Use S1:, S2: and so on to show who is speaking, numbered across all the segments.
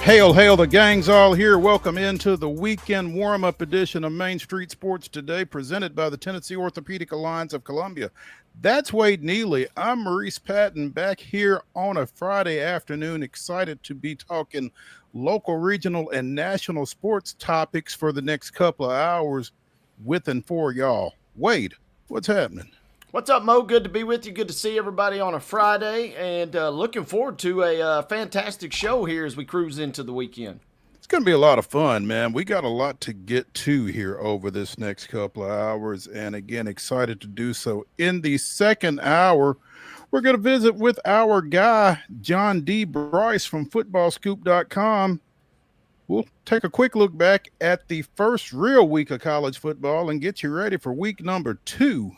S1: Hail, hail, the gang's all here. Welcome into the weekend warm-up edition of Main Street Sports Today, presented by the Tennessee Orthopedic Alliance of Columbia. That's Wade Neely. I'm Maurice Patton, back here on a Friday afternoon, excited to be talking local, regional, and national sports topics for the next couple of hours with and for y'all. Wade, what's happening?
S2: What's up, Mo? Good to be with you. Good to see everybody on a Friday, and looking forward to a fantastic show here as we cruise into the weekend.
S1: It's going to be a lot of fun, man. We got a lot to get to here over this next couple of hours, and again, excited to do so. In the second hour, we're going to visit with our guy, John D. Brice from footballscoop.com. We'll take a quick look back at the first real week of college football and get you ready for week number 2.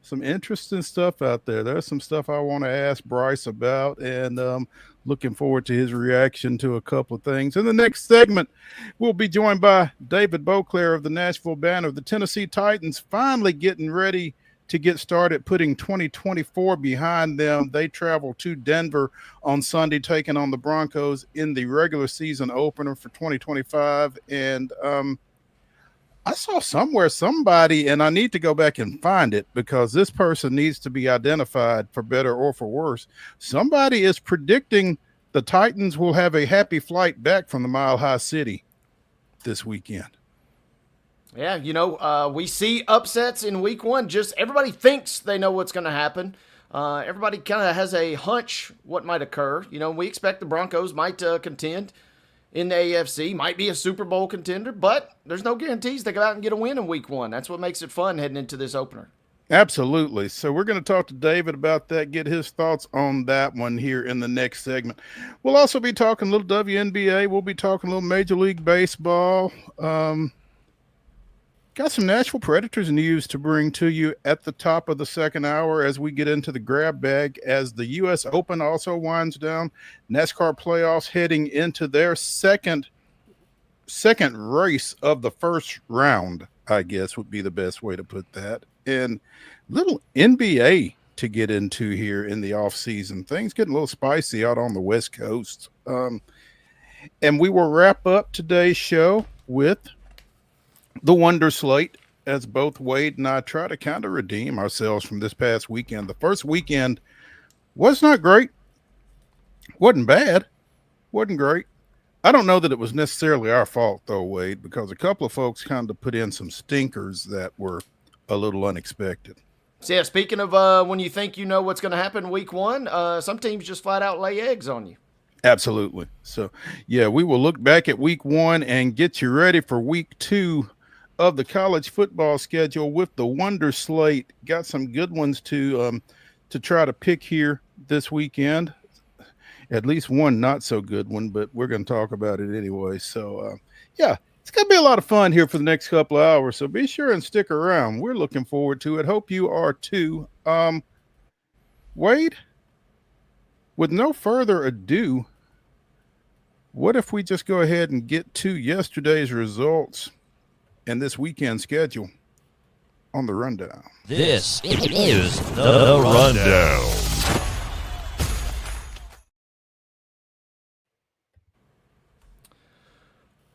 S1: Some interesting stuff out there. There's some stuff I want to ask Brice about, and looking forward to his reaction to a couple of things. In the next segment, we'll be joined by David BOCLAIR of the Nashville Banner. The Tennessee Titans finally getting ready to get started, putting 2024 behind them. They travel to Denver on Sunday, taking on the Broncos in the regular season opener for 2025. And I saw somewhere somebody, and I need to go back and find it because this person needs to be identified for better or for worse. Somebody is predicting the Titans will have a happy flight back from the Mile High City this weekend.
S2: Yeah, we see upsets in week 1. Just everybody thinks they know what's going to happen. Everybody kind of has a hunch what might occur. We expect the Broncos might contend in the AFC, might be a Super Bowl contender, but there's no guarantees they go out and get a win in week 1. That's what makes it fun heading into this opener.
S1: Absolutely. So we're going to talk to David about that, get his thoughts on that one here in the next segment. We'll also be talking a little WNBA. We'll be talking a little Major League Baseball. Got some Nashville Predators news to bring to you at the top of the second hour as we get into the grab bag as the U.S. Open also winds down. NASCAR playoffs heading into their second race of the first round, I guess would be the best way to put that. And little NBA to get into here in the offseason. Things getting a little spicy out on the West Coast. And we will wrap up today's show with the Wonder Slate, as both Wade and I try to kind of redeem ourselves from this past weekend. The first weekend was not great. Wasn't bad. Wasn't great. I don't know that it was necessarily our fault, though, Wade, because a couple of folks kind of put in some stinkers that were a little unexpected.
S2: So, yeah, speaking of when you think you know what's going to happen week 1, some teams just flat out lay eggs on you.
S1: Absolutely. So, yeah, we will look back at week 1 and get you ready for week 2 of the college football schedule with the Wonder Slate. Got some good ones to try to pick here this weekend. At least one not so good one, but we're going to talk about it anyway. So, yeah, it's going to be a lot of fun here for the next couple of hours. So be sure and stick around. We're looking forward to it. Hope you are too. Wade, with no further ado, what if we just go ahead and get to yesterday's results and this weekend schedule on the rundown?
S3: This is the rundown.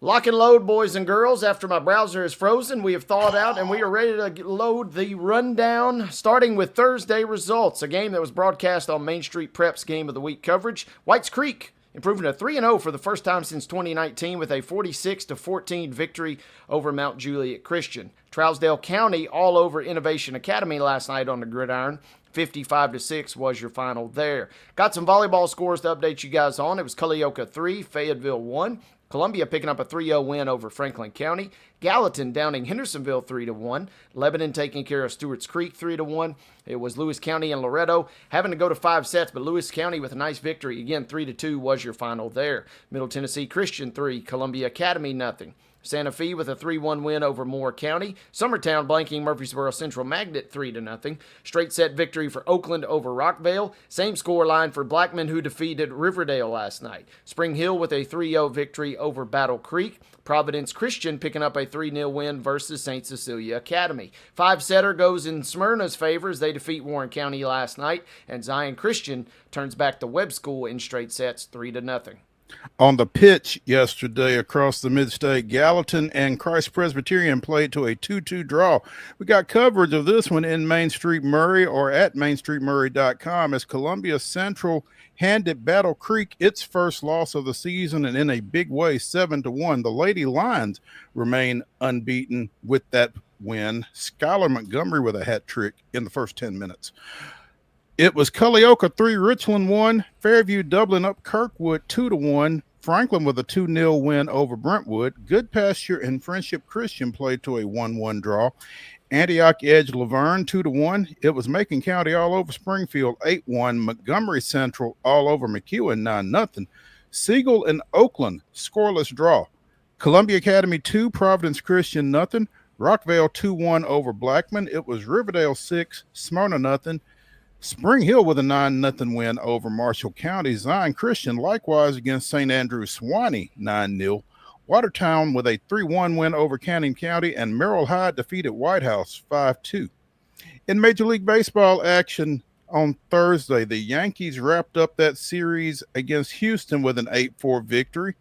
S2: Lock and load, boys and girls. After my browser is frozen, we have thawed out and we are ready to load the rundown, starting with Thursday results, a game that was broadcast on Main Street Prep's Game of the Week coverage. Whites Creek improving to 3-0 for the first time since 2019 with a 46-14 victory over Mount Juliet Christian. Trousdale County all over Innovation Academy last night on the gridiron. 55-6 was your final there. Got some volleyball scores to update you guys on. It was Culleoka 3, Fayetteville 1. Columbia picking up a 3-0 win over Franklin County. Gallatin downing Hendersonville 3-1. Lebanon taking care of Stewart's Creek 3-1. It was Lewis County and Loretto having to go to 5 sets, but Lewis County with a nice victory. Again, 3-2 was your final there. Middle Tennessee Christian 3, Columbia Academy nothing. Santa Fe with a 3-1 win over Moore County. Summertown blanking Murfreesboro Central Magnet 3-0. Straight set victory for Oakland over Rockvale. Same score line for Blackman, who defeated Riverdale last night. Spring Hill with a 3-0 victory over Battle Creek. Providence Christian picking up a 3-0 win versus St. Cecilia Academy. 5-setter goes in Smyrna's favor as they defeat Warren County last night. And Zion Christian turns back to Webb School in straight sets 3-0.
S1: On the pitch yesterday across the mid-state, Gallatin and Christ Presbyterian played to a 2-2 draw. We got coverage of this one in Main Street Murray or at mainstreetmurray.com as Columbia Central handed Battle Creek its first loss of the season and in a big way, 7-1. The Lady Lions remain unbeaten with that win. Skylar Montgomery with a hat trick in the first 10 minutes. It was Cullioca 3, Richland 1, Fairview doubling up Kirkwood 2-1, Franklin with a 2-0 win over Brentwood. Good Pasture and Friendship Christian played to a 1-1 draw. Antioch edged Laverne 2-1. It was Macon County all over Springfield 8-1. Montgomery Central all over McEwen 9-0. Siegel and Oakland scoreless draw. Columbia Academy 2, Providence Christian 0. Rockvale 2-1 over Blackman. It was Riverdale 6, Smyrna 0. Spring Hill with a 9-0 win over Marshall County. Zion Christian likewise against St. Andrew Swanee 9-0. Watertown with a 3-1 win over Canning County, and Merrill Hyde defeated White House 5-2. In Major League Baseball action on Thursday, the Yankees wrapped up that series against Houston with an 8-4 victory.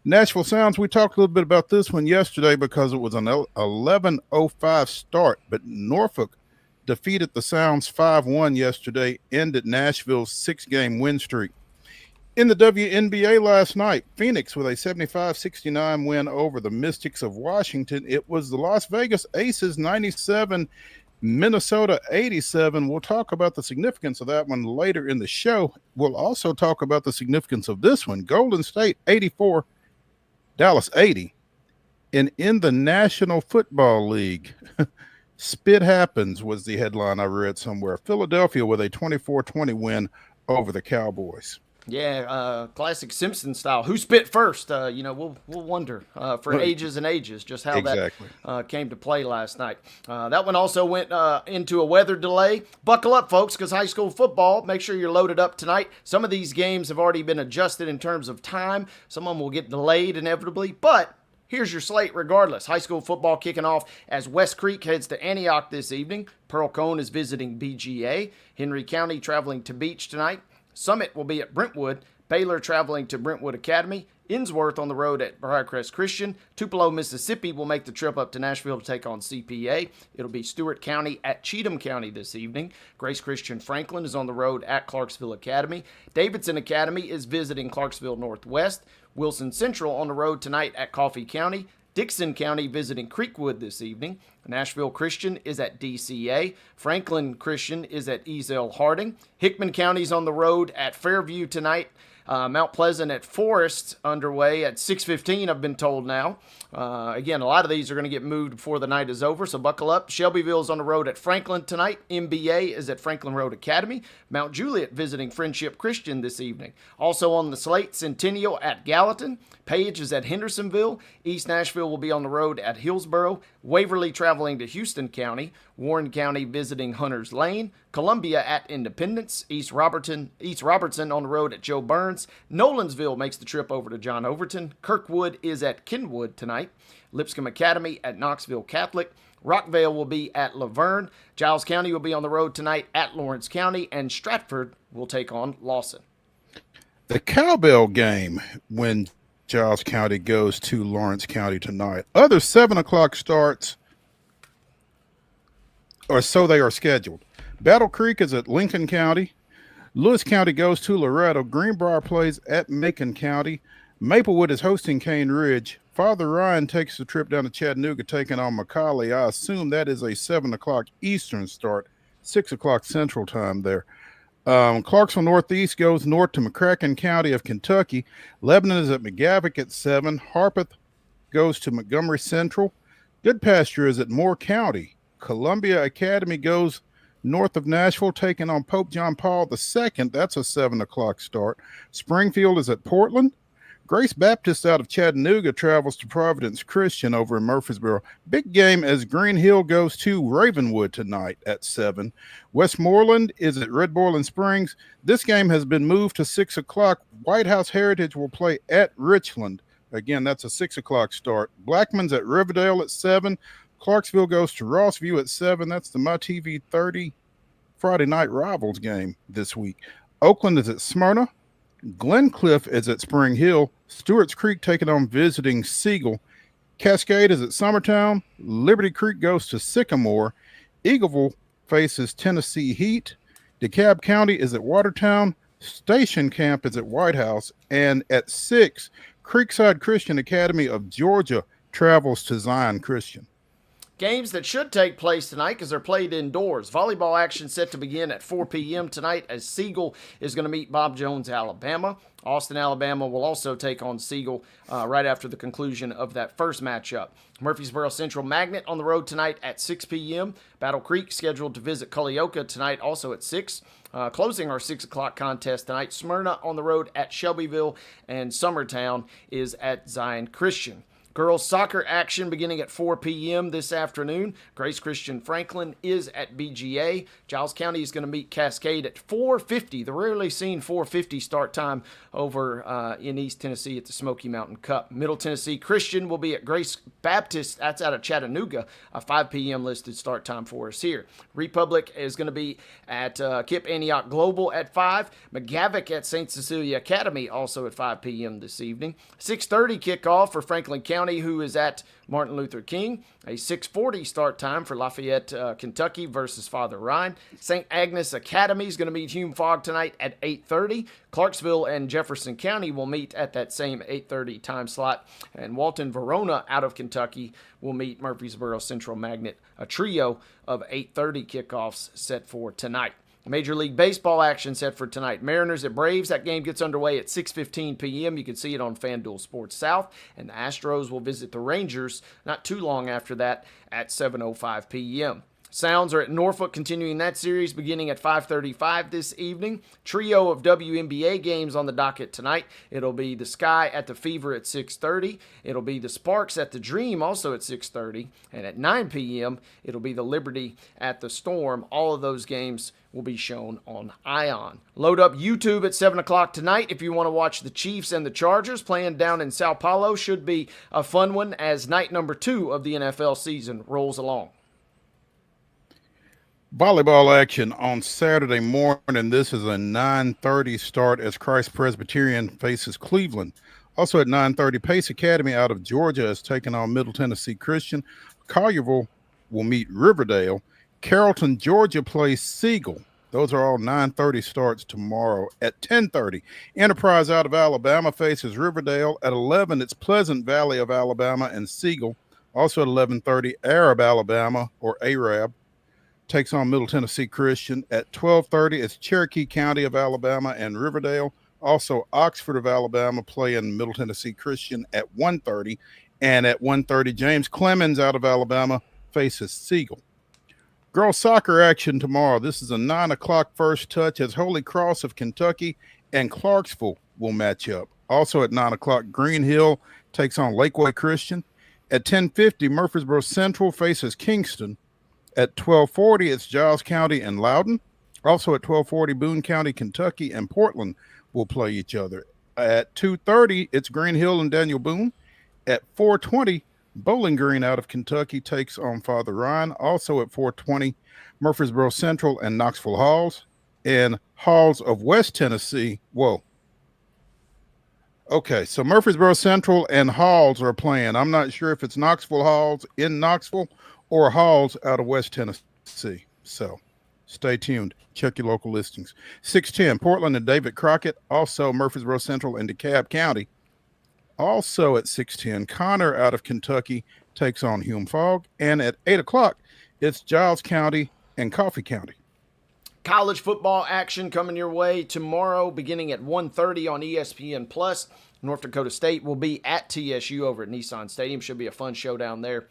S1: Nashville Sounds, we talked a little bit about this one yesterday because it was an 11:05 start, but Norfolk defeated the Sounds 5-1 yesterday, ended Nashville's 6-game win streak. In the WNBA last night, Phoenix with a 75-69 win over the Mystics of Washington. It was the Las Vegas Aces 97, Minnesota 87. We'll talk about the significance of that one later in the show. We'll also talk about the significance of this one. Golden State 84, Dallas 80. And in the National Football League, Spit Happens was the headline I read somewhere. Philadelphia with a 24-20 win over the Cowboys.
S2: Yeah, classic Simpson style. Who spit first? We'll wonder for ages and ages just how that came to play last night. That one also went into a weather delay. Buckle up, folks, because high school football, make sure you're loaded up tonight. Some of these games have already been adjusted in terms of time. Some of them will get delayed inevitably, but here's your slate regardless. High school football kicking off as West Creek heads to Antioch this evening. Pearl Cone is visiting BGA. Henry County traveling to Beach tonight. Summit will be at Brentwood. Baylor traveling to Brentwood Academy. Innsworth on the road at Briarcrest Christian. Tupelo, Mississippi will make the trip up to Nashville to take on CPA. It'll be Stewart County at Cheatham County this evening. Grace Christian Franklin is on the road at Clarksville Academy. Davidson Academy is visiting Clarksville Northwest. Wilson Central on the road tonight at Coffee County. Dixon County visiting Creekwood this evening. Nashville Christian is at DCA. Franklin Christian is at Easel Harding. Hickman County's on the road at Fairview tonight. Mount Pleasant at Forest underway at 6:15, I've been told now. Again, a lot of these are going to get moved before the night is over, so buckle up. Shelbyville's on the road at Franklin tonight. MBA is at Franklin Road Academy. Mount Juliet visiting Friendship Christian this evening. Also on the slate, Centennial at Gallatin. Page is at Hendersonville. East Nashville will be on the road at Hillsboro. Waverly traveling to Houston County. Warren County visiting Hunters Lane. Columbia at Independence. East Robertson on the road at Joe Burns. Nolansville makes the trip over to John Overton. Kirkwood is at Kenwood tonight. Lipscomb Academy at Knoxville Catholic. Rockvale will be at Laverne. Giles County will be on the road tonight at Lawrence County. And Stratford will take on Lawson.
S1: The Cowbell game when Giles County goes to Lawrence County tonight. Other 7 o'clock starts, or so they are scheduled. Battle Creek is at Lincoln County. Lewis County goes to Loretto. Greenbrier plays at Macon County. Maplewood is hosting Cane Ridge. Father Ryan takes the trip down to Chattanooga, taking on McCallie. I assume that is a 7 o'clock Eastern start, 6 o'clock Central time there. Clarksville Northeast goes north to McCracken County of Kentucky. Lebanon is at McGavock at 7. Harpeth goes to Montgomery Central. Good Pasture is at Moore County. Columbia Academy goes north of Nashville, taking on Pope John Paul II. That's a 7 o'clock start. Springfield is at Portland. Grace Baptist out of Chattanooga travels to Providence Christian over in Murfreesboro. Big game as Green Hill goes to Ravenwood tonight at 7. Westmoreland is at Red Boiling Springs. This game has been moved to 6 o'clock. White House Heritage will play at Richland. Again, that's a 6 o'clock start. Blackman's at Riverdale at 7. Clarksville goes to Rossview at 7. That's the MyTV 30 Friday Night Rivals game this week. Oakland is at Smyrna. Glencliff is at Spring Hill. Stewart's Creek taking on visiting Siegel. Cascade is at Summertown. Liberty Creek goes to Sycamore. Eagleville faces Tennessee Heat. DeKalb County is at Watertown. Station Camp is at White House. And at 6, Creekside Christian Academy of Georgia travels to Zion Christian.
S2: Games that should take place tonight because they're played indoors. Volleyball action set to begin at 4 p.m. tonight as Siegel is going to meet Bob Jones, Alabama. Austin, Alabama will also take on Siegel right after the conclusion of that first matchup. Murfreesboro Central Magnet on the road tonight at 6 p.m. Battle Creek scheduled to visit Culleoka tonight also at 6. Closing our 6 o'clock contest tonight, Smyrna on the road at Shelbyville, and Summertown is at Zion Christian. Girls soccer action beginning at 4 p.m. this afternoon. Grace Christian Franklin is at BGA. Giles County is going to meet Cascade at 4:50, the rarely seen 4:50 start time over in East Tennessee at the Smoky Mountain Cup. Middle Tennessee Christian will be at Grace Baptist, that's out of Chattanooga, a 5 p.m. listed start time for us here. Republic is going to be at Kip Antioch Global at 5. McGavock at St. Cecilia Academy also at 5 p.m. this evening. 6:30 kickoff for Franklin County, who is at Martin Luther King. A 6:40 start time for Lafayette, Kentucky versus Father Ryan. St. Agnes Academy is going to meet Hume Fogg tonight at 8:30. Clarksville and Jefferson County will meet at that same 8:30 time slot. And Walton Verona out of Kentucky will meet Murfreesboro Central Magnet, a trio of 8:30 kickoffs set for tonight. Major League Baseball action set for tonight. Mariners at Braves. That game gets underway at 6:15 p.m. You can see it on FanDuel Sports South. And the Astros will visit the Rangers not too long after that at 7:05 p.m. Sounds are at Norfolk, continuing that series beginning at 5:35 this evening. Trio of WNBA games on the docket tonight. It'll be the Sky at the Fever at 6:30. It'll be the Sparks at the Dream also at 6:30. And at 9 p.m., it'll be the Liberty at the Storm. All of those games will be shown on ION. Load up YouTube at 7 o'clock tonight if you want to watch the Chiefs and the Chargers playing down in Sao Paulo. Should be a fun one as night number 2 of the NFL season rolls along.
S1: Volleyball action on Saturday morning. This is a 9:30 start as Christ Presbyterian faces Cleveland. Also at 9:30, Pace Academy out of Georgia is taking on Middle Tennessee Christian. Collierville will meet Riverdale. Carrollton, Georgia plays Siegel. Those are all 9:30 starts tomorrow. At 10:30, Enterprise out of Alabama faces Riverdale. At 11, it's Pleasant Valley of Alabama and Siegel. Also at 11:30, Arab, Alabama, or Arab, takes on Middle Tennessee Christian. At 12:30, it's Cherokee County of Alabama and Riverdale. Also, Oxford of Alabama playing Middle Tennessee Christian at 1:30. And at 1:30, James Clemens out of Alabama faces Siegel. Girls soccer action tomorrow. This is a 9 o'clock first touch as Holy Cross of Kentucky and Clarksville will match up. Also at 9 o'clock, Green Hill takes on Lakeway Christian. At 10:50, Murfreesboro Central faces Kingston. At 12:40, it's Giles County and Loudoun. Also at 12:40, Boone County, Kentucky, and Portland will play each other. At 2:30, it's Green Hill and Daniel Boone. At 4:20, Bowling Green out of Kentucky takes on Father Ryan. Also at 4:20, Murfreesboro Central and Knoxville Halls. And Halls of West Tennessee. Whoa. Okay, so Murfreesboro Central and Halls are playing. I'm not sure if it's Knoxville Halls in Knoxville or Halls out of West Tennessee. So stay tuned. Check your local listings. 6:10, Portland and David Crockett. Also Murfreesboro Central and DeKalb County. Also at 6:10, Connor out of Kentucky takes on Hume Fogg. And at 8 o'clock, it's Giles County and Coffee County.
S2: College football action coming your way tomorrow beginning at 1:30 on ESPN+. North Dakota State will be at TSU over at Nissan Stadium. Should be a fun showdown there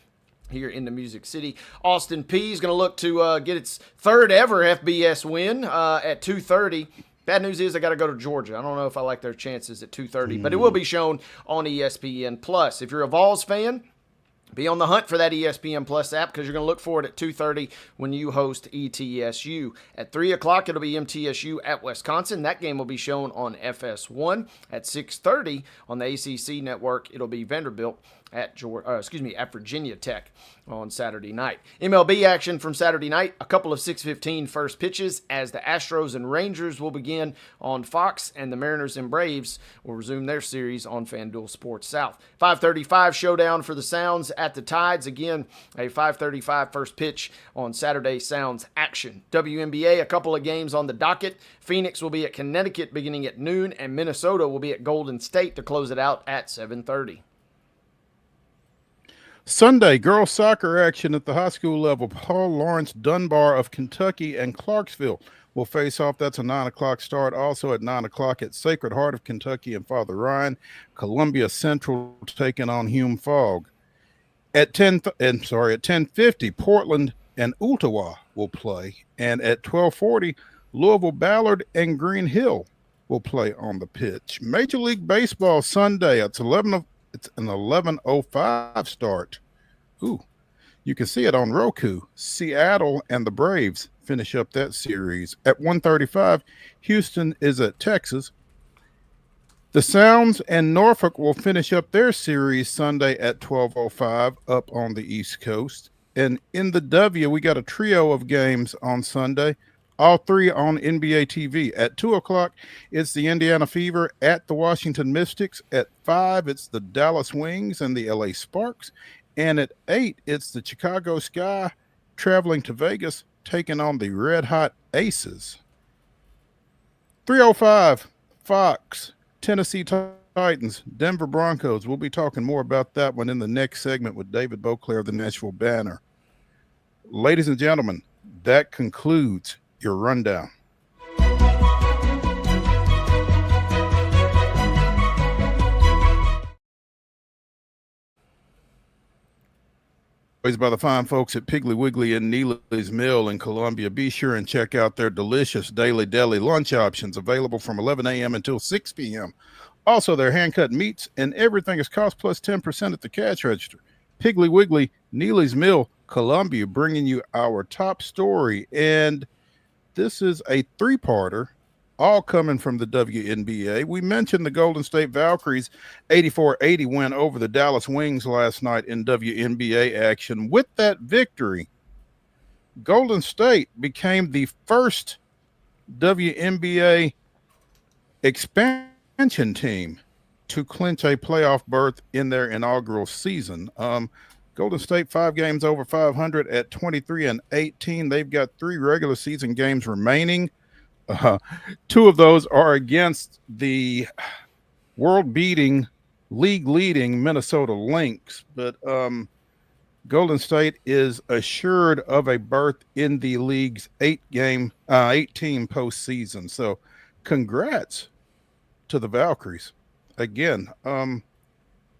S2: here in the Music City. Austin Peay is going to look to get its third ever FBS win at 2:30. Bad news is I got to go to Georgia. I don't know if I like their chances at 2:30, but it will be shown on ESPN+. If you're a Vols fan, Be on the hunt for that ESPN Plus app because you're going to look for it at 2:30 when you host ETSU. At 3 o'clock, it'll be MTSU at Wisconsin. That game will be shown on FS1. At 6:30 on the ACC network, it'll be Vanderbilt at Virginia Tech on Saturday night. MLB action from Saturday night, a couple of 6:15 first pitches as the Astros and Rangers will begin on Fox, and the Mariners and Braves will resume their series on FanDuel Sports South. 5:35 showdown for the Sounds at the Tides. Again, a 5:35 first pitch on Saturday Sounds action. WNBA, a couple of games on the docket. Phoenix will be at Connecticut beginning at noon, and Minnesota will be at Golden State to close it out at 7:30.
S1: Sunday, girls soccer action at the high school level. Paul Lawrence Dunbar of Kentucky and Clarksville will face off. That's a 9 o'clock start. Also at 9 o'clock at Sacred Heart of Kentucky and Father Ryan. Columbia Central taking on Hume Fogg. At 10:50, Portland and Ottawa will play. And at 12:40, Louisville Ballard and Green Hill will play on the pitch. Major League Baseball Sunday. It's an 11:05 start. Ooh, you can see it on Roku. Seattle and the Braves finish up that series. At 1:35, Houston is at Texas. The Sounds and Norfolk will finish up their series Sunday at 12:05 up on the East Coast. And in the W, we got a trio of games on Sunday. All three on NBA TV. At 2 o'clock, it's the Indiana Fever at the Washington Mystics. At 5, it's the Dallas Wings and the LA Sparks. And at 8, it's the Chicago Sky traveling to Vegas, taking on the Red Hot Aces. 3:05, Fox, Tennessee Titans, Denver Broncos. We'll be talking more about that one in the next segment with David BOCLAIR of the Nashville Banner. Ladies and gentlemen, that concludes your rundown. By the fine folks at Piggly Wiggly and Neely's Mill in Columbia. Be sure and check out their delicious daily deli lunch options available from 11 a.m. until 6 p.m. Also, their hand-cut meats and everything is cost plus 10% at the cash register. Piggly Wiggly, Neely's Mill, Columbia, bringing you our top story. And this is a three-parter, all coming from the WNBA. We mentioned the Golden State Valkyries 84-80 win over the Dallas Wings last night in WNBA action. With that victory, Golden State became the first WNBA expansion team to clinch a playoff berth in their inaugural season. Golden State 5 games over 500 at 23-18. They've got 3 regular season games remaining. 2 of those are against the world-beating, league-leading Minnesota Lynx. But Golden State is assured of a berth in the league's 8-team postseason. So congrats to the Valkyries. Again,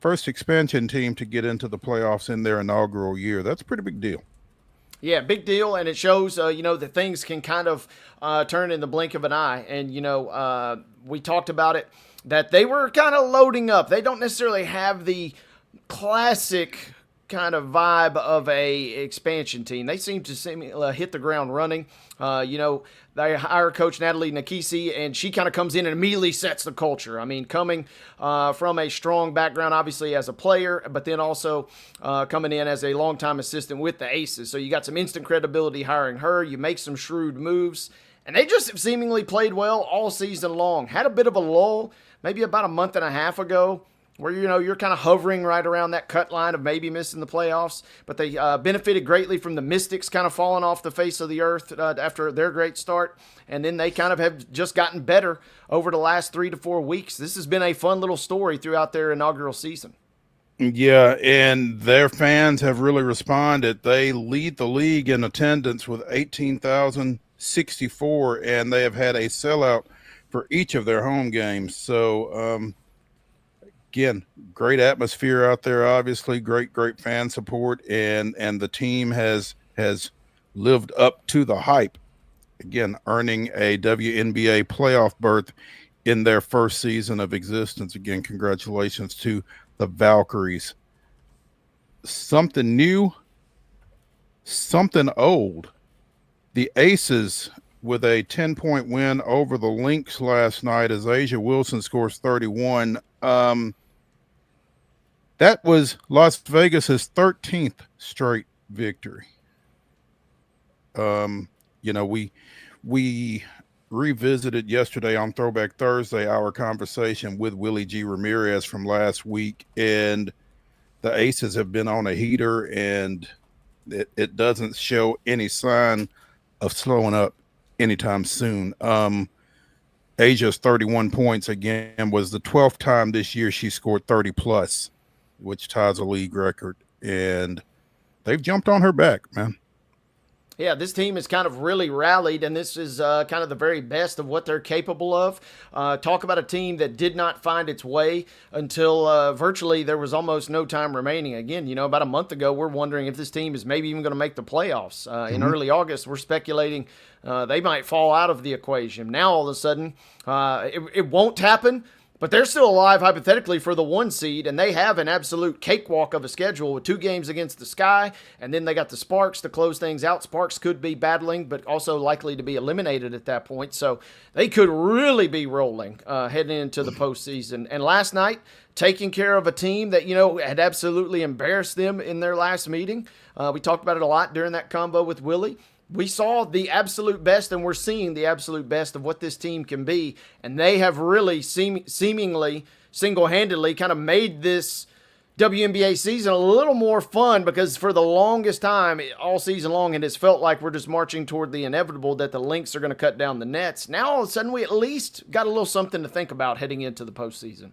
S1: first expansion team to get into the playoffs in their inaugural year. That's a pretty big deal.
S2: Yeah, big deal, and it shows, that things can kind of turn in the blink of an eye. And, we talked about it, that they were kind of loading up. They don't necessarily have the classic kind of vibe of a expansion team. They seem to hit the ground running. They hire Coach Natalie Nakisi, and she kind of comes in and immediately sets the culture. I mean, coming from a strong background, obviously, as a player, but then also coming in as a longtime assistant with the Aces. So you got some instant credibility hiring her. You make some shrewd moves, and they just seemingly played well all season long. Had a bit of a lull maybe about a month and a half ago, where, you're kind of hovering right around that cut line of maybe missing the playoffs. But they benefited greatly from the Mystics kind of falling off the face of the earth after their great start. And then they kind of have just gotten better over the last 3 to 4 weeks. This has been a fun little story throughout their inaugural season.
S1: Yeah, and their fans have really responded. They lead the league in attendance with 18,064, and they have had a sellout for each of their home games. So, again, great atmosphere out there, obviously, great fan support, and the team has lived up to the hype, again, earning a WNBA playoff berth in their first season of existence. Again, congratulations to the Valkyries. something new, something old. The Aces with a 10-point win over the Lynx last night as Asia Wilson scores 31. That was Las Vegas's 13th straight victory. We revisited yesterday on Throwback Thursday our conversation with Willie G. Ramirez from last week, and the Aces have been on a heater, and it doesn't show any sign of slowing up anytime soon. Asia's 31 points again was the 12th time this year she scored 30 plus, which ties a league record, and they've jumped on her back, man.
S2: Yeah, this team has kind of really rallied, and this is kind of the very best of what they're capable of. Talk about a team that did not find its way until virtually there was almost no time remaining. Again, about a month ago, we're wondering if this team is maybe even going to make the playoffs. In early August, we're speculating they might fall out of the equation. Now, all of a sudden, it won't happen. But they're still alive, hypothetically, for the 1 seed, and they have an absolute cakewalk of a schedule with 2 games against the Sky, and then they got the Sparks to close things out. Sparks could be battling, but also likely to be eliminated at that point, so they could really be rolling heading into the postseason. And last night, taking care of a team that, had absolutely embarrassed them in their last meeting. We talked about it a lot during that combo with Willie. We saw the absolute best, and we're seeing the absolute best of what this team can be, and they have really seemingly single-handedly kind of made this WNBA season a little more fun, because for the longest time, all season long, it has felt like we're just marching toward the inevitable that the Lynx are going to cut down the nets. Now, all of a sudden, we at least got a little something to think about heading into the postseason.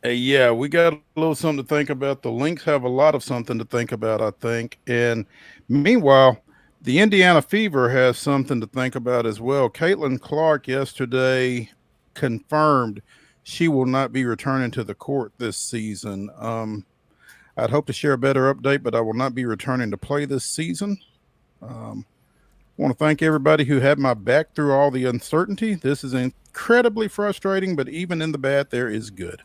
S1: Yeah, we got a little something to think about. The Lynx have a lot of something to think about, I think, and meanwhile, the Indiana Fever has something to think about as well. Caitlin Clark yesterday confirmed she will not be returning to the court this season. I'd hope to share a better update, but I will not be returning to play this season. I want to thank everybody who had my back through all the uncertainty. This is incredibly frustrating, but even in the bad, there is good.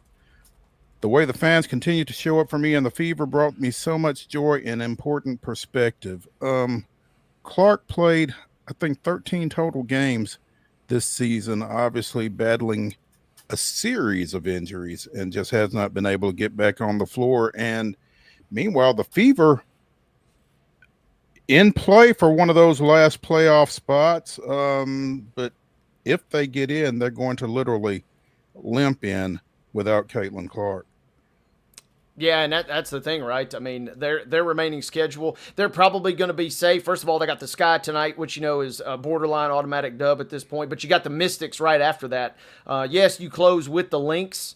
S1: The way the fans continue to show up for me and the Fever brought me so much joy and important perspective. Clark played, I think, 13 total games this season, obviously battling a series of injuries and just has not been able to get back on the floor. And meanwhile, the Fever in play for one of those last playoff spots. But if they get in, they're going to literally limp in without Caitlin Clark.
S2: Yeah, and that's the thing, right? I mean, their remaining schedule, they're probably going to be safe. First of all, they got the Sky tonight, which, is a borderline automatic dub at this point. But you got the Mystics right after that. Yes, you close with the Lynx,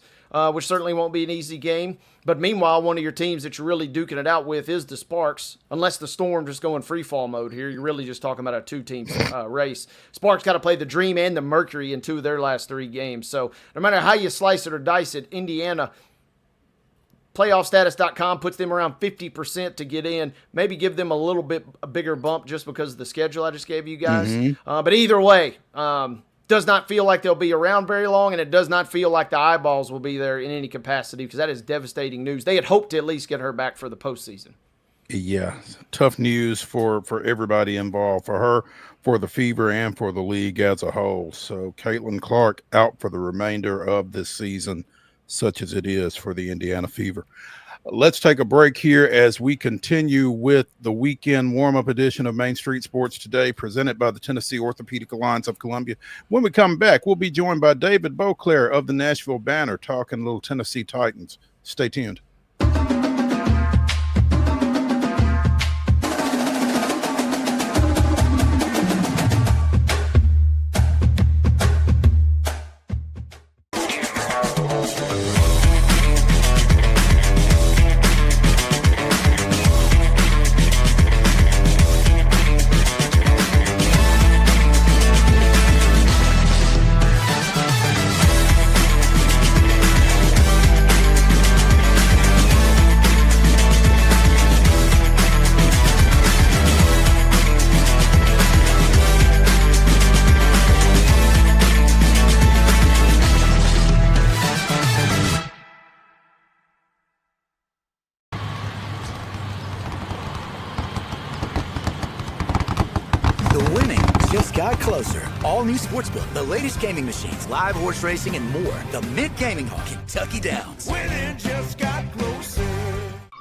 S2: which certainly won't be an easy game. But meanwhile, one of your teams that you're really duking it out with is the Sparks. Unless the Storm just go in free fall mode here, you're really just talking about a 2-team race. Sparks got to play the Dream and the Mercury in 2 of their last 3 games. So no matter how you slice it or dice it, Indiana, playoffstatus.com puts them around 50% to get in. Maybe give them a bigger bump just because of the schedule I just gave you guys. But either way, does not feel like they'll be around very long, and it does not feel like the eyeballs will be there in any capacity, because that is devastating news. They had hoped to at least get her back for the postseason.
S1: Yeah, tough news for everybody involved, for her, for the Fever, and for the league as a whole. So Caitlin Clark out for the remainder of this season, such as it is for the Indiana Fever. Let's take a break here as we continue with the weekend warm-up edition of Main Street Sports Today, presented by the Tennessee Orthopedic Alliance of Columbia. When we come back, we'll be joined by David BOCLAIR of the Nashville Banner, talking little Tennessee Titans. Stay tuned.
S4: closer. All new Sportsbook, the latest gaming machines, live horse racing, and more. The Mid Gaming Hall, Kentucky Downs.
S5: When it just got closer.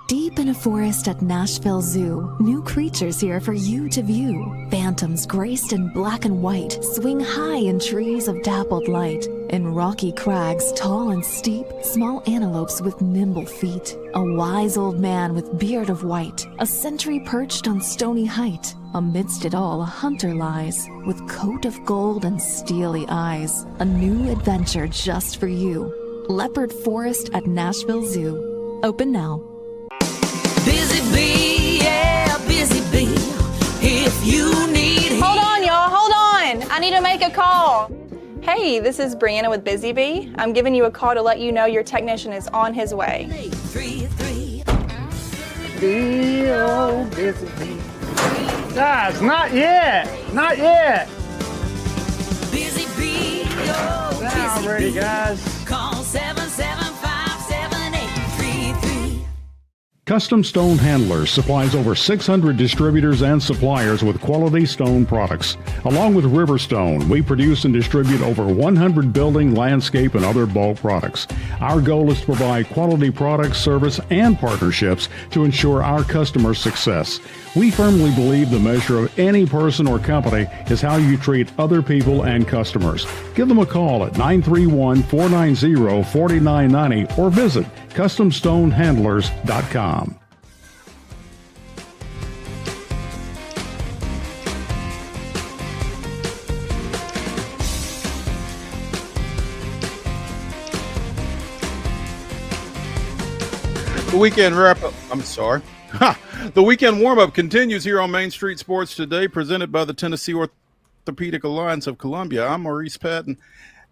S6: Deep in a forest at Nashville Zoo, new creatures here for you to view. Phantoms graced in black and white swing high in trees of dappled light. In rocky crags, tall and steep, small antelopes with nimble feet. A wise old man with beard of white, a sentry perched on stony height. Amidst it all, a hunter lies, with coat of gold and steely eyes. A new adventure just for you. Leopard Forest at Nashville Zoo. Open now.
S7: Busy bee, yeah, busy bee. If you need
S8: Hold on, y'all, hold on. I need to make a call. Hey, this is Brianna with Busy Bee. I'm giving you a call to let you know your technician is on his way.
S7: 833.
S9: Busy bee. Guys, not yet. Not yet.
S7: Busy bee, oh,
S9: Now
S7: busy
S9: ready,
S7: bee.
S9: guys.
S7: Call 775-7833.
S10: Custom Stone Handlers supplies over 600 distributors and suppliers with quality stone products. Along with Riverstone, we produce and distribute over 100 building, landscape, and other bulk products. Our goal is to provide quality products, service, and partnerships to ensure our customers' success. We firmly believe the measure of any person or company is how you treat other people and customers. Give them a call at 931-490-4990 or visit CustomStoneHandlers.com.
S1: The weekend wrap up. I'm sorry. The weekend warm up continues here on Main Street Sports Today, presented by the Tennessee Orthopedic Alliance of Columbia. I'm Maurice Patton.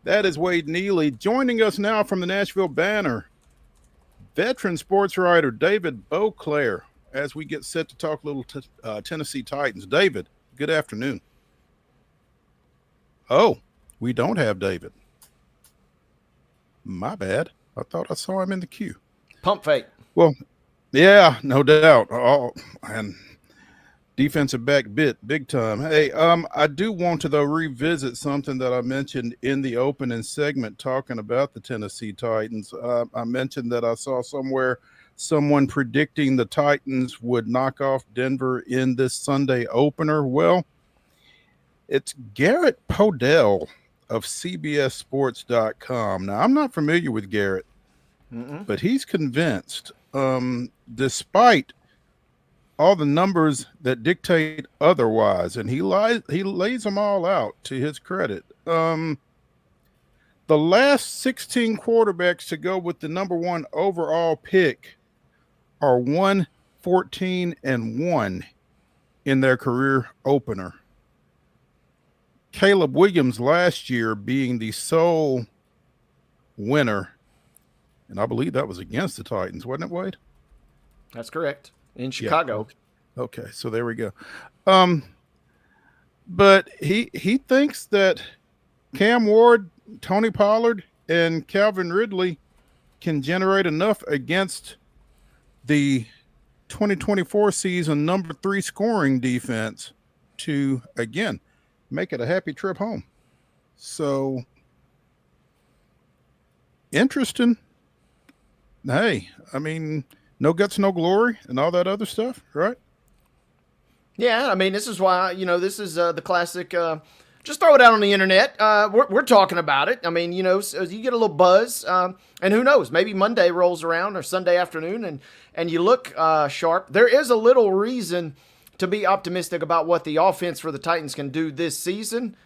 S1: That is Wade Neely. Joining us now from the Nashville Banner, veteran sports writer David BOCLAIR, as we get set to talk a little Tennessee Titans. David, good afternoon. Oh, we don't have David. My bad. I thought I saw him in the queue.
S2: Pump fake.
S1: Well, yeah, no doubt. Oh, and defensive back big time. Hey, I do want to, though, revisit something that I mentioned in the opening segment talking about the Tennessee Titans. I mentioned that I saw somewhere someone predicting the Titans would knock off Denver in this Sunday opener. Well, it's Garrett Podell of CBSSports.com. Now, I'm not familiar with Garrett, but he's convinced, despite all the numbers that dictate otherwise, and he lays them all out to his credit. The last 16 quarterbacks to go with the number one overall pick are 1-14-1 in their career opener. Caleb Williams last year being the sole winner, and I believe that was against the Titans, wasn't it, Wade?
S2: That's correct. In Chicago.
S1: Yeah. Okay, so there we go. But he thinks that Cam Ward, Tony Pollard, and Calvin Ridley can generate enough against the 2024 season number 3 scoring defense to, again, make it a happy trip home. So, interesting. Hey, I mean, no guts, no glory, and all that other stuff, right?
S2: Yeah, I mean, this is why, this is the classic, just throw it out on the internet. We're talking about it. I mean, so you get a little buzz, and who knows, maybe Monday rolls around or Sunday afternoon and you look sharp. There is a little reason to be optimistic about what the offense for the Titans can do this season.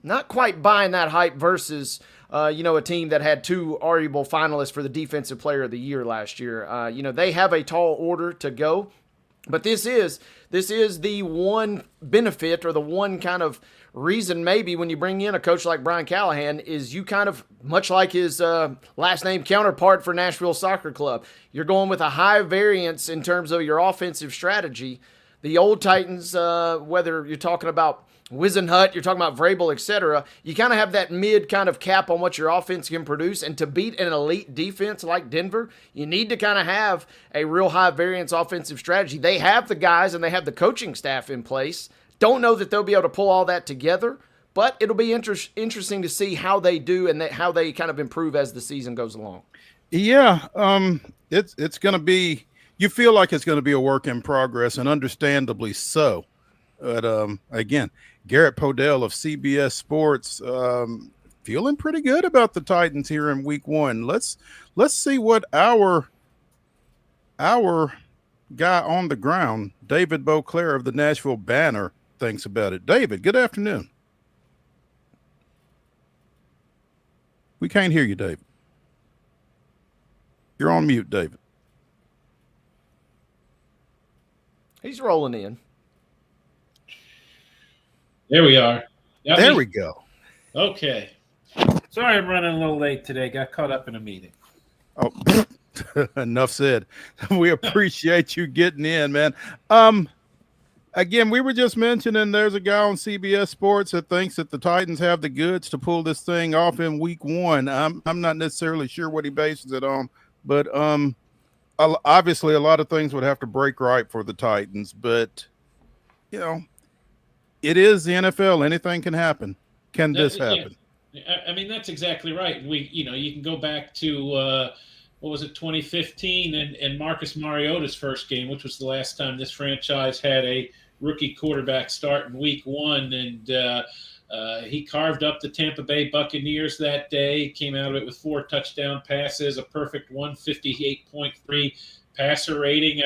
S2: Not quite buying that hype versus, a team that had 2 arguable finalists for the Defensive Player of the Year last year. They have a tall order to go, but this is the one benefit or the one kind of reason maybe when you bring in a coach like Brian Callahan is you kind of, much like his last name counterpart for Nashville Soccer Club, you're going with a high variance in terms of your offensive strategy. The old Titans, whether you're talking about Wisenhunt, you're talking about Vrabel, etc., you kind of have that mid kind of cap on what your offense can produce. And to beat an elite defense like Denver, you need to kind of have a real high variance offensive strategy. They have the guys and they have the coaching staff in place. Don't know that they'll be able to pull all that together, but it'll be interesting to see how they do and how they kind of improve as the season goes along.
S1: Yeah, it's going to be. You feel like it's going to be a work in progress, and understandably so. But again, Garrett Podell of CBS Sports feeling pretty good about the Titans here in Week 1. Let's see what our guy on the ground, David BOCLAIR of the Nashville Banner, thinks about it. David, good afternoon. We can't hear you, David. You're on mute, David.
S2: He's rolling in.
S11: There we are.
S1: There we go.
S11: Okay. Sorry I'm running a little late today. Got caught up in a meeting.
S1: Oh, enough said. We appreciate you getting in, man. Again, we were just mentioning there's a guy on CBS Sports that thinks that the Titans have the goods to pull this thing off in Week 1. I'm not necessarily sure what he bases it on, but obviously a lot of things would have to break right for the Titans. But you know, it is the NFL. Anything can happen. Can this happen?
S11: Yeah. I mean, that's exactly right. You can go back to what was it, 2015, and Marcus Mariota's first game, which was the last time this franchise had a rookie quarterback start in Week 1, and he carved up the Tampa Bay Buccaneers that day. Came out of it with 4 touchdown passes, a perfect 158.3 passer rating.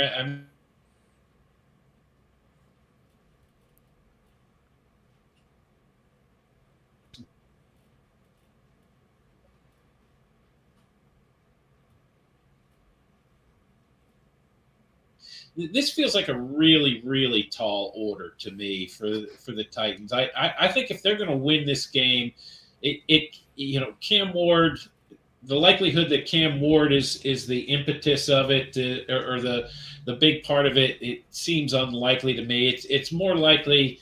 S11: This feels like a really, really tall order to me for the Titans. I think if they're going to win this game, Cam Ward, the likelihood that Cam Ward is the impetus of it or the big part of it, it seems unlikely to me. It's more likely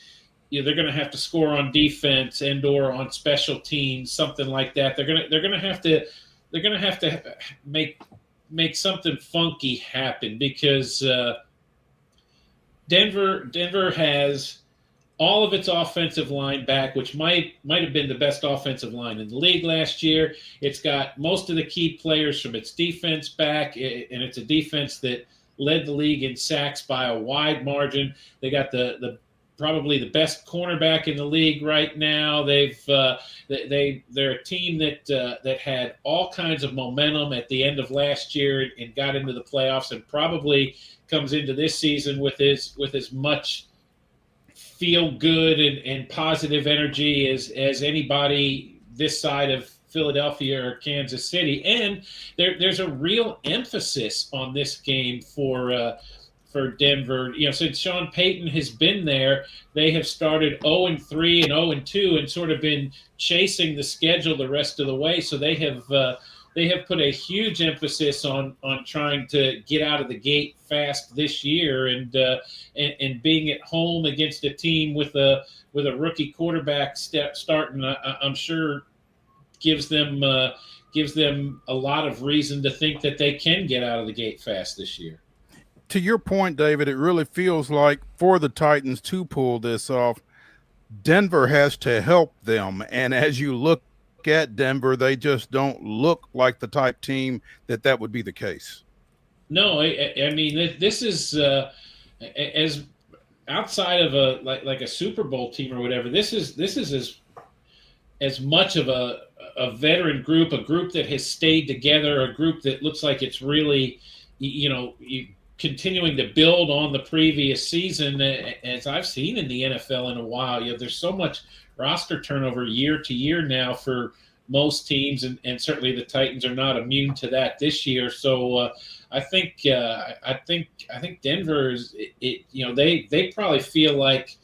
S11: they're going to have to score on defense and or on special teams, something like that. They're going to have to make something funky happen because Denver has all of its offensive line back, which might have been the best offensive line in the league last year. It's got most of the key players from its defense back, and it's a defense that led the league in sacks by a wide margin. They got the probably the best cornerback in the league right now. They're a team that had all kinds of momentum at the end of last year and got into the playoffs, and probably comes into this season with as much feel good and positive energy as anybody this side of Philadelphia or Kansas City. And there's a real emphasis on this game for Denver. Since Sean Payton has been there, they have started 0-3 and 0-2 and sort of been chasing the schedule the rest of the way. So they have put a huge emphasis on trying to get out of the gate fast this year, and being at home against a team with a rookie quarterback starting, I'm sure gives them a lot of reason to think that they can get out of the gate fast this year.
S1: To your point, David, it really feels like for the Titans to pull this off, Denver has to help them. And as you look at Denver, they just don't look like the type team that would be the case.
S11: No, I mean, this is as outside of a Super Bowl team or whatever. This is as much of a veteran group, a group that has stayed together, a group that looks like it's really, continuing to build on the previous season, as I've seen in the NFL in a while. There's so much roster turnover year to year now for most teams, and certainly the Titans are not immune to that this year. So I think Denver is they probably feel like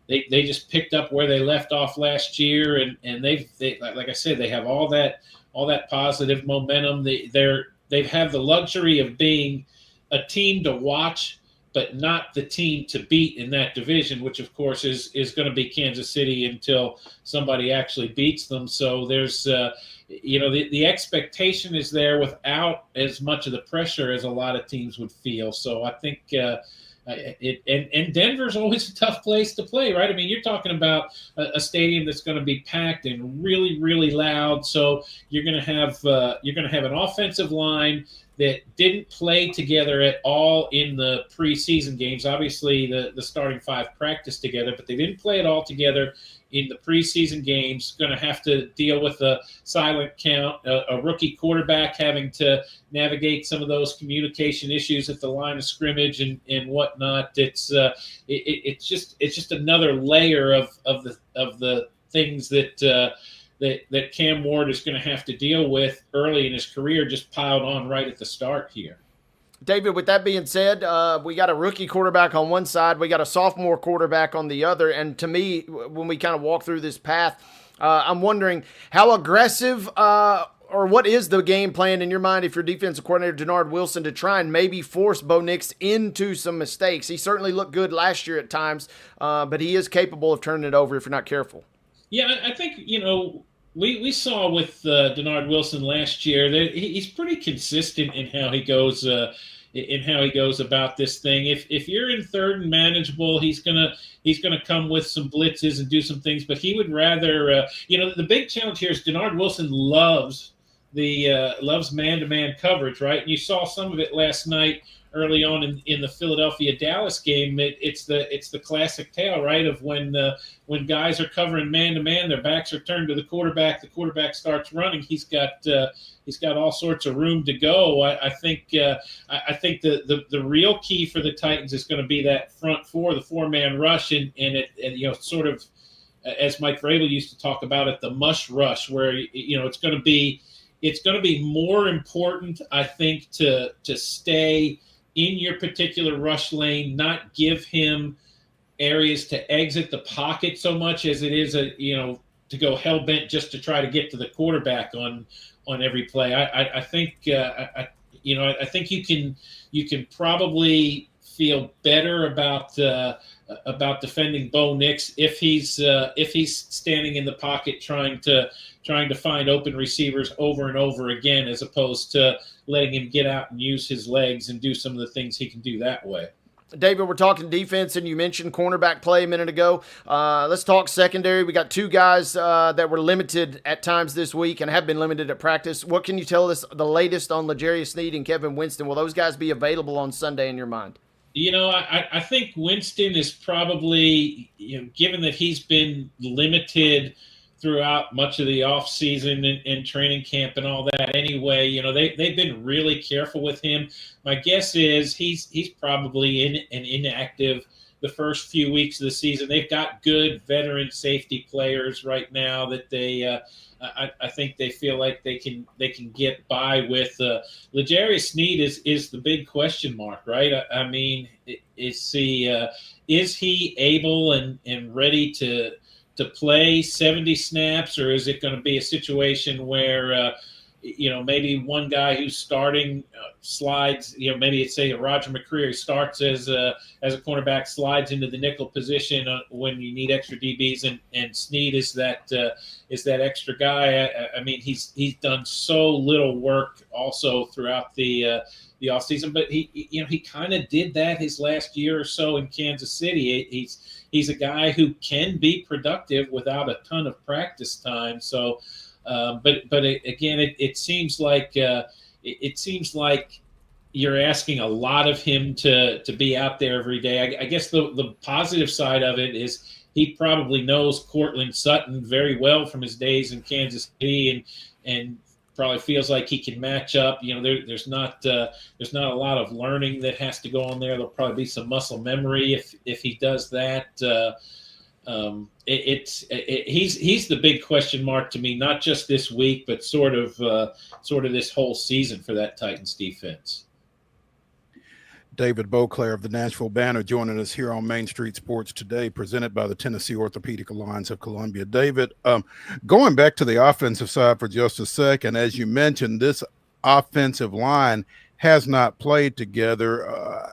S11: they just picked up where they left off last year, and they like I said, they have all that positive momentum. They have the luxury of being a team to watch, but not the team to beat in that division, which of course is going to be Kansas City until somebody actually beats them. So there's, the expectation is there without as much of the pressure as a lot of teams would feel. So I think And Denver's always a tough place to play, right? I mean, you're talking about a stadium that's going to be packed and really, really loud. So you're going to have an offensive line that didn't play together at all in the preseason games. Obviously, the starting five practiced together, but they didn't play it all together in the preseason games. Going to have to deal with a silent count, a rookie quarterback having to navigate some of those communication issues at the line of scrimmage and whatnot. It's just another layer of the things that Cam Ward is going to have to deal with early in his career, just piled on right at the start here.
S2: David, with that being said, we got a rookie quarterback on one side, we got a sophomore quarterback on the other, and to me, when we kind of walk through this path, I'm wondering how aggressive or what is the game plan in your mind if you're defensive coordinator Denard Wilson to try and maybe force Bo Nix into some mistakes? He certainly looked good last year at times, but he is capable of turning it over if you're not careful.
S11: Yeah, I think, we saw with Denard Wilson last year that he's pretty consistent in how he goes about this thing. If you're in third and manageable, he's gonna come with some blitzes and do some things, but he would rather the big challenge here is Denard Wilson loves man-to-man coverage, right? And you saw some of it last night early on in the Philadelphia-Dallas game. It's the classic tale, right, of when guys are covering man-to-man, their backs are turned to the quarterback starts running, he's got all sorts of room to go. I think the real key for the Titans is going to be that front four, the four-man rush, and sort of as Mike Vrabel used to talk about it, the mush rush, where it's going to be more important, I think, to stay in your particular rush lane, not give him areas to exit the pocket so much as it is to go hell bent just to try to get to the quarterback on every play. I think you can probably feel better about defending Bo Nix if he's standing in the pocket trying to find open receivers over and over again, as opposed to letting him get out and use his legs and do some of the things he can do that way.
S2: David, we're talking defense, and you mentioned cornerback play a minute ago. Let's talk secondary. We got two guys that were limited at times this week and have been limited at practice. What can you tell us the latest on L'Jarius Sneed and Kevin Winston? Will those guys be available on Sunday in your mind?
S11: I think Winston is probably, given that he's been limited throughout much of the offseason and training camp and all that anyway, they've been really careful with him. My guess is he's probably inactive the first few weeks of the season. They've got good veteran safety players right now that they I think they feel like they can get by with. L'Jarius Sneed is the big question mark, right? I mean, is he able and ready to play 70 snaps, or is it going to be a situation where maybe one guy who's starting slides, maybe it's say Roger McCreary starts as a cornerback, slides into the nickel position when you need extra DBs, and Sneed is that extra guy. I mean, he's done so little work also throughout the offseason, but he kind of did that his last year or so in Kansas City. He's a guy who can be productive without a ton of practice time. So, it seems like you're asking a lot of him to be out there every day. I guess the positive side of it is he probably knows Cortland Sutton very well from his days in Kansas City, and probably feels like he can match up. There's not a lot of learning that has to go on there. There'll probably be some muscle memory if he does that. He's the big question mark to me, not just this week, but sort of this whole season for that Titans defense.
S1: David BOCLAIR of the Nashville Banner joining us here on Main Street Sports Today, presented by the Tennessee Orthopedic Alliance of Columbia. David, going back to the offensive side for just a second, as you mentioned, this offensive line has not played together.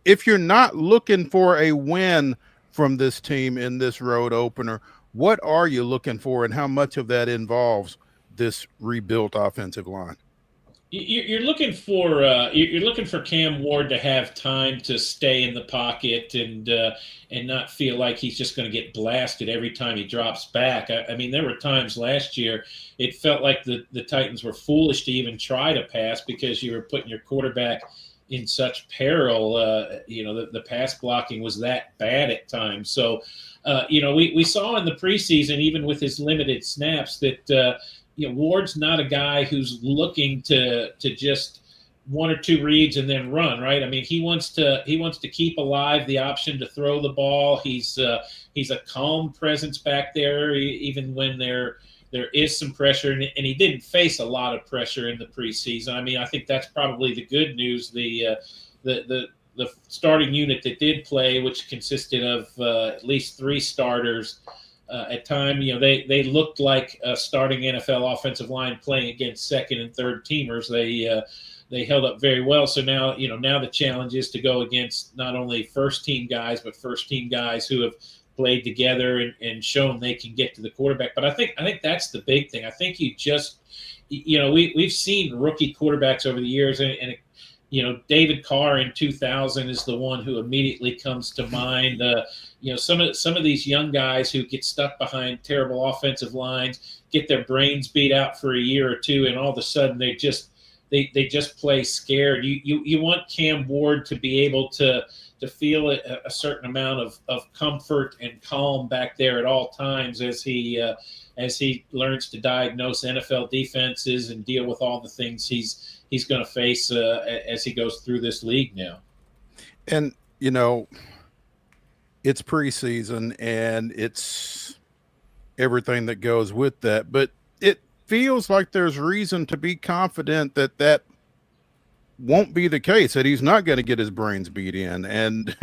S1: If you're not looking for a win from this team in this road opener, what are you looking for, and how much of that involves this rebuilt offensive line?
S11: You're looking for Cam Ward to have time to stay in the pocket and not feel like he's just going to get blasted every time he drops back. I mean, there were times last year it felt like the Titans were foolish to even try to pass because you were putting your quarterback in such peril. The pass blocking was that bad at times. So, we saw in the preseason, even with his limited snaps, that Ward's not a guy who's looking to just one or two reads and then run, right? I mean, he wants to keep alive the option to throw the ball. He's a calm presence back there, even when there is some pressure, and he didn't face a lot of pressure in the preseason. I mean, I think that's probably the good news. The starting unit that did play, which consisted of at least 3 starters. At time, they looked like a starting NFL offensive line playing against second and third teamers. They held up very well. So now the challenge is to go against not only first team guys, but first team guys who have played together and shown they can get to the quarterback. But I think that's the big thing. I think we've seen rookie quarterbacks over the years, and David Carr in 2000 is the one who immediately comes to mind. Some of these young guys who get stuck behind terrible offensive lines, get their brains beat out for a year or two, and all of a sudden they just play scared. You want Cam Ward to be able to feel a certain amount of comfort and calm back there at all times as he learns to diagnose NFL defenses and deal with all the things he's going to face as he goes through this league now.
S1: And it's preseason and it's everything that goes with that, but it feels like there's reason to be confident that won't be the case, that he's not going to get his brains beat in. And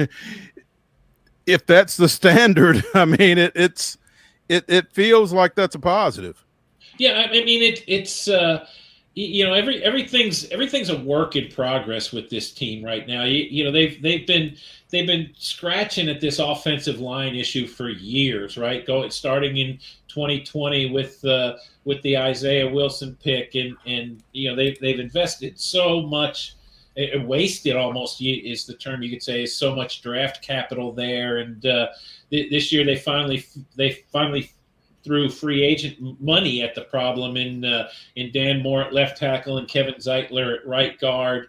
S1: if that's the standard, I mean, it feels like that's a positive.
S11: Yeah, I mean, it's everything's a work in progress with this team right now. They've been scratching at this offensive line issue for years, right? Starting in 2020 with the Isaiah Wilson pick, and they've invested so much, wasted almost is the term you could say, is so much draft capital there, and this year they finally threw free agent money at the problem in Dan Moore at left tackle and Kevin Zeitler at right guard.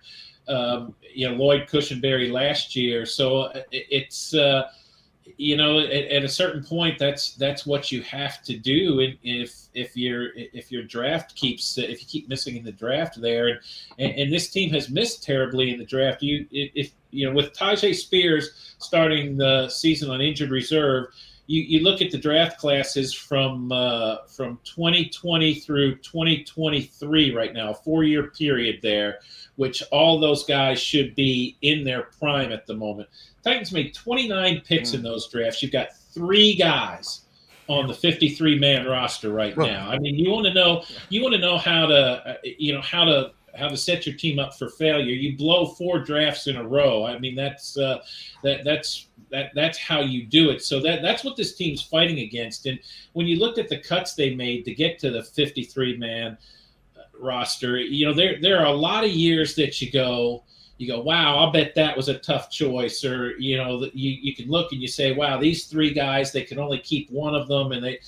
S11: Lloyd Cushenberry last year. So it's at a certain point that's what you have to do. And if your draft if you keep missing in the draft there, and this team has missed terribly in the draft. With Tajay Spears starting the season on injured reserve. You look at the draft classes from 2020 through 2023 right now, a 4-year period there, which all those guys should be in their prime at the moment. Titans made 29 picks in those drafts. You've got 3 guys on the 53-man roster right now. I mean, you want to know how to set your team up for failure. You blow 4 drafts in a row. I mean, that's how you do it. So that's what this team's fighting against. And when you looked at the cuts they made to get to the 53-man roster, there are a lot of years that you go, wow, I'll bet that was a tough choice. Or, you can look and you say, wow, these 3 guys, they can only keep one of them. And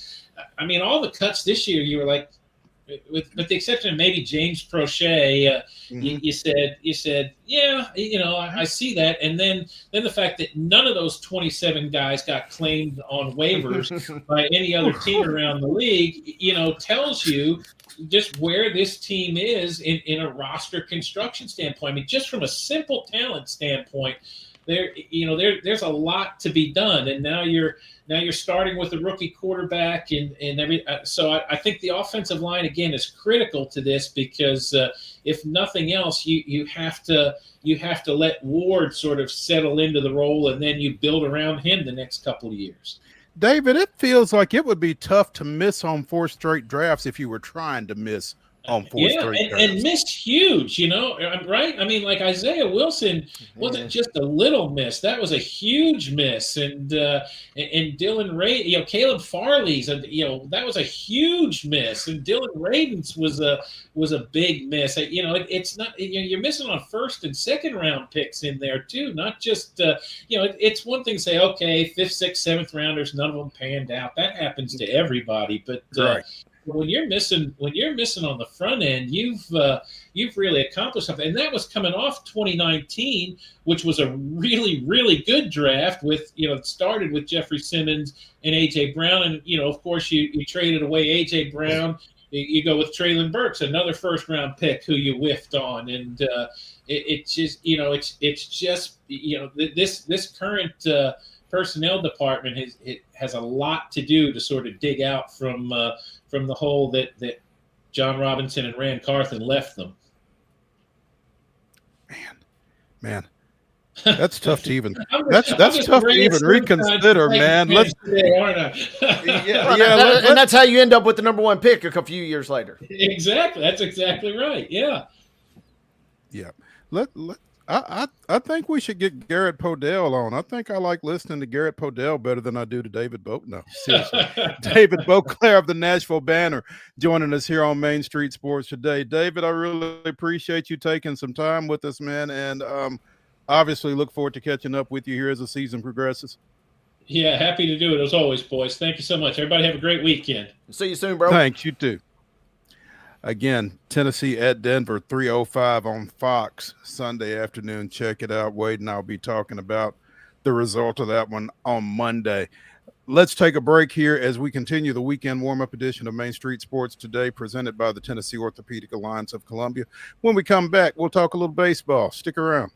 S11: all the cuts this year, you were like, with the exception of maybe James Prochet, you said, yeah, I see that. And then the fact that none of those 27 guys got claimed on waivers by any other team around the league, tells you just where this team is in a roster construction standpoint. I mean, just from a simple talent standpoint, there's a lot to be done. And now you're starting with a rookie quarterback and so I think the offensive line again is critical to this because if nothing else, you have to let Ward sort of settle into the role and then you build around him the next couple of years.
S1: David, it feels like it would be tough to miss on 4 straight drafts if you were trying to miss on 4
S11: Yeah,
S1: straight
S11: and
S1: drives.
S11: missed huge, right? I mean, like Isaiah Wilson wasn't just a little miss; that was a huge miss. And Dylan Ray, Caleb Farley's, that was a huge miss. And Dylan Radens was a big miss. It's not you're missing on first and second round picks in there too, not just it's one thing to say, okay, fifth, sixth, seventh rounders, none of them panned out. That happens to everybody, but.
S1: Right.
S11: When you're missing on the front end, you've really accomplished something, and that was coming off 2019, which was a really, really good draft. With it started with Jeffrey Simmons and AJ Brown, and of course you traded away AJ Brown. You go with Traylon Burks, another first round pick who you whiffed on, and it's just it's just this current personnel department has a lot to do to sort of dig out from the hole that John Robinson and Rand Carthen left them.
S1: Man, that's tough to even. That's tough to even reconsider, man. Let's.
S11: Today, aren't I?
S2: And that's how you end up with the number 1 pick a few years later.
S11: Exactly. That's exactly right. Yeah.
S1: Yeah. I think we should get Garrett Podell on. I think I like listening to Garrett Podell better than I do to David seriously. David BOCLAIR of the Nashville Banner joining us here on Main Street Sports today. David, I really appreciate you taking some time with us, man, and obviously look forward to catching up with you here as the season progresses.
S11: Yeah, happy to do it as always, boys. Thank you so much. Everybody have a great weekend.
S2: See you soon, bro.
S1: Thanks, you too. Again, Tennessee at Denver, 3:05 on Fox Sunday afternoon. Check it out. Wade and I'll be talking about the result of that one on Monday. Let's take a break here as we continue the weekend warm-up edition of Main Street Sports today, presented by the Tennessee Orthopedic Alliance of Columbia. When we come back, we'll talk a little baseball. Stick around.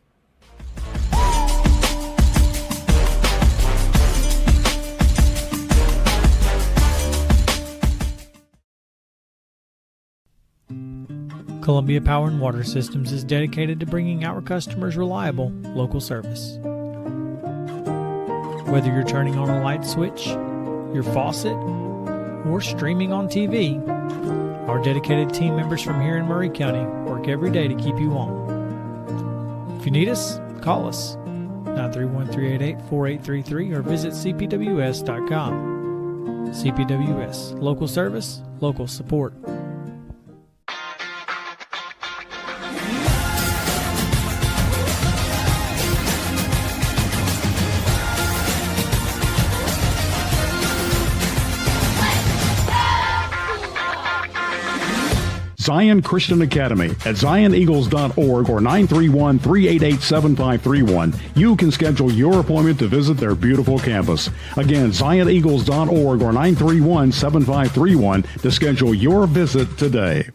S12: Columbia Power and Water Systems is dedicated to bringing our customers reliable, local service. Whether you're turning on a light switch, your faucet, or streaming on TV, our dedicated team members from here in Murray County work every day to keep you on. If you need us, call us 931-388-4833 or visit cpws.com. CPWS, local service, local support.
S10: Zion Christian Academy at zioneagles.org or 931-388-7531. You can schedule your appointment to visit their beautiful campus. Again, zioneagles.org or 931-7531 to schedule your visit today.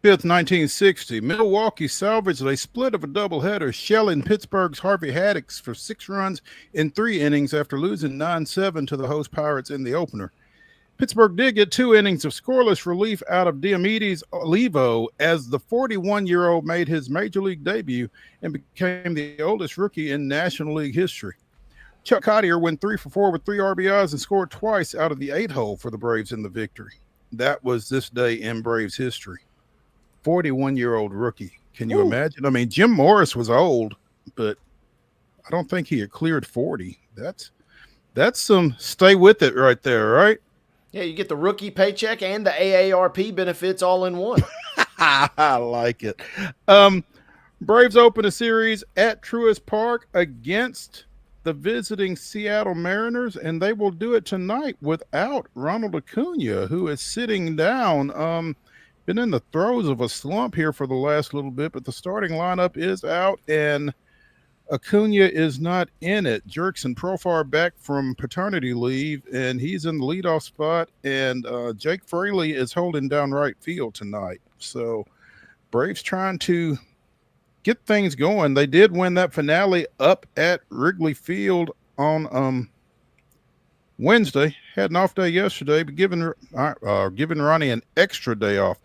S1: Fifth, 1960, Milwaukee salvaged a split of a doubleheader, shelling Pittsburgh's Harvey Haddix for 6 runs in 3 innings after losing 9-7 to the host Pirates in the opener. Pittsburgh did get 2 innings of scoreless relief out of Diomedes Olivo as the 41-year-old made his major league debut and became the oldest rookie in National League history. Chuck Cottier went 3 for 4 with 3 RBIs and scored twice out of the 8-hole for the Braves in the victory. That was this day in Braves history. 41-year-old rookie. Can you imagine? I mean, Jim Morris was old, but I don't think he had cleared 40. That's some stay with it right there, right?
S2: Yeah, you get the rookie paycheck and the AARP benefits all in one.
S1: I like it. Braves open a series at Truist Park against the visiting Seattle Mariners, and they will do it tonight without Ronald Acuna, who is sitting down. Been in the throes of a slump here for the last little bit, but the starting lineup is out, and Acuna is not in it. Jerkson Profar back from paternity leave, and he's in the leadoff spot, and Jake Fraley is holding down right field tonight. So Braves trying to get things going. They did win that finale up at Wrigley Field on Wednesday. Had an off day yesterday, but giving Ronnie an extra day off.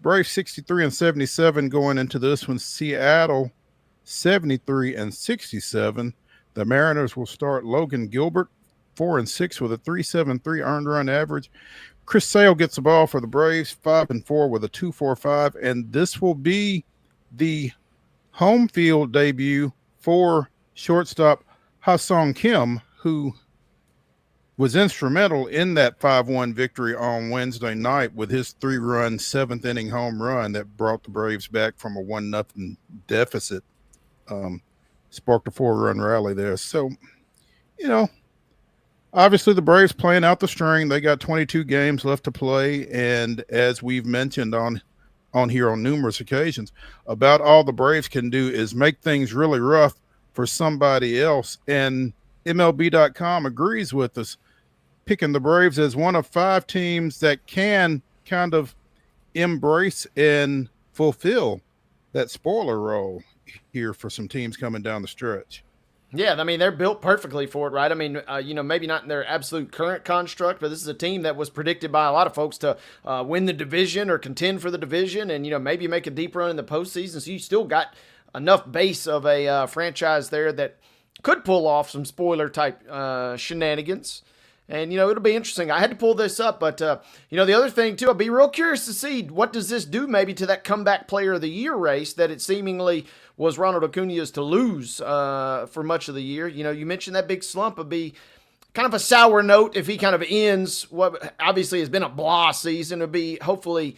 S1: Braves 63-77 going into this one. Seattle 73-67. The Mariners will start Logan Gilbert 4-6 with a 3.73 earned run average. Chris Sale gets the ball for the Braves 5-4 with a 2.45, and this will be the home field debut for shortstop Ha-Sung Kim, who was instrumental in that 5-1 victory on Wednesday night with his 3-run 7th-inning home run that brought the Braves back from a 1-0 deficit. Sparked a 4-run rally there. So, obviously the Braves playing out the string. They got 22 games left to play, and as we've mentioned on here on numerous occasions, about all the Braves can do is make things really rough for somebody else. And MLB.com agrees with us, picking the Braves as one of 5 teams that can kind of embrace and fulfill that spoiler role here for some teams coming down the stretch.
S2: Yeah, I mean, they're built perfectly for it, right? I mean, maybe not in their absolute current construct, but this is a team that was predicted by a lot of folks to win the division or contend for the division and, maybe make a deep run in the postseason. So you still got enough base of a franchise there that could pull off some spoiler-type shenanigans. And, it'll be interesting. I had to pull this up, but, the other thing, too, I'd be real curious to see what does this do maybe to that comeback player of the year race that it seemingly was Ronald Acuna's to lose for much of the year. You mentioned that big slump would be kind of a sour note if he kind of ends what obviously has been a blah season. It'll be hopefully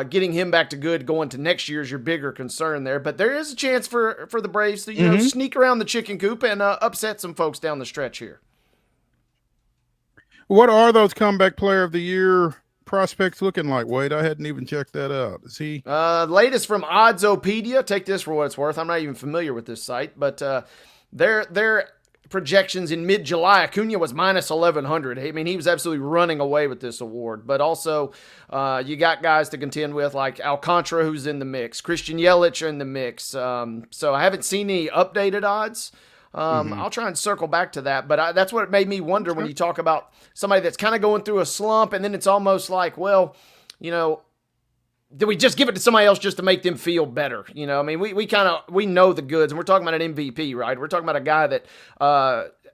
S2: getting him back to good going to next year is your bigger concern there. But there is a chance for the Braves to, sneak around the chicken coop and upset some folks down the stretch here.
S1: What are those comeback player of the year prospects looking like, Wade? I hadn't even checked that out. Is he?
S2: Latest from Oddsopedia. Take this for what it's worth. I'm not even familiar with this site, but their projections in mid-July, Acuna was minus 1,100. I mean, he was absolutely running away with this award. But also, you got guys to contend with like Alcantara, who's in the mix. Christian Yelich in the mix. So I haven't seen any updated odds. I'll try and circle back to that, but that's what it made me wonder when you talk about somebody that's kind of going through a slump, and then it's almost like, well, do we just give it to somebody else just to make them feel better? I mean, we know the goods, and we're talking about an MVP, right? We're talking about a guy that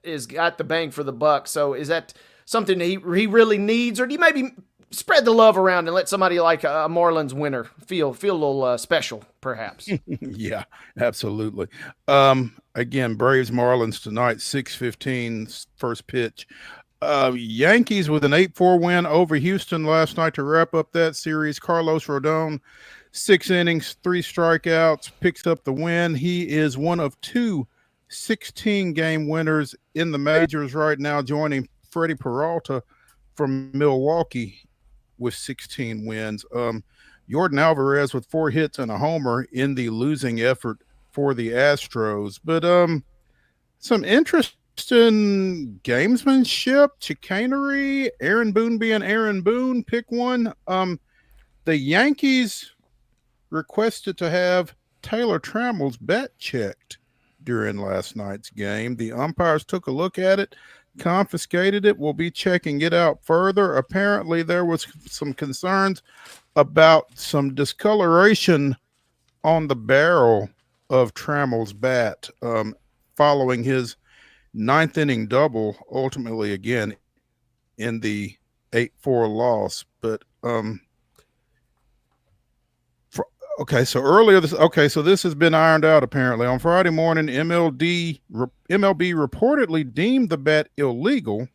S2: is got the bang for the buck. So is that something that he really needs, or do you maybe spread the love around and let somebody like a Marlins winner feel a little special, perhaps?
S1: Yeah, absolutely. Again, Braves Marlins tonight, 6:15 first pitch. Yankees with an 8-4 win over Houston last night to wrap up that series. Carlos Rodon, 6 innings, 3 strikeouts, picks up the win. He is one of 2 16-game winners in the majors right now, joining Freddie Peralta from Milwaukee with 16 wins. Jordan Alvarez with 4 hits and a homer in the losing effort for the Astros. But some interesting gamesmanship, chicanery, Aaron Boone being Aaron Boone, pick one. The Yankees requested to have Taylor Trammell's bet checked during last night's game. The umpires took a look at it. confiscated it. We'll be checking it out further. Apparently, there was some concerns about some discoloration on the barrel of Trammell's bat following his ninth inning double, ultimately again in the 8-4 loss. But so this has been ironed out. Apparently on Friday morning, MLB reportedly deemed the bet illegal,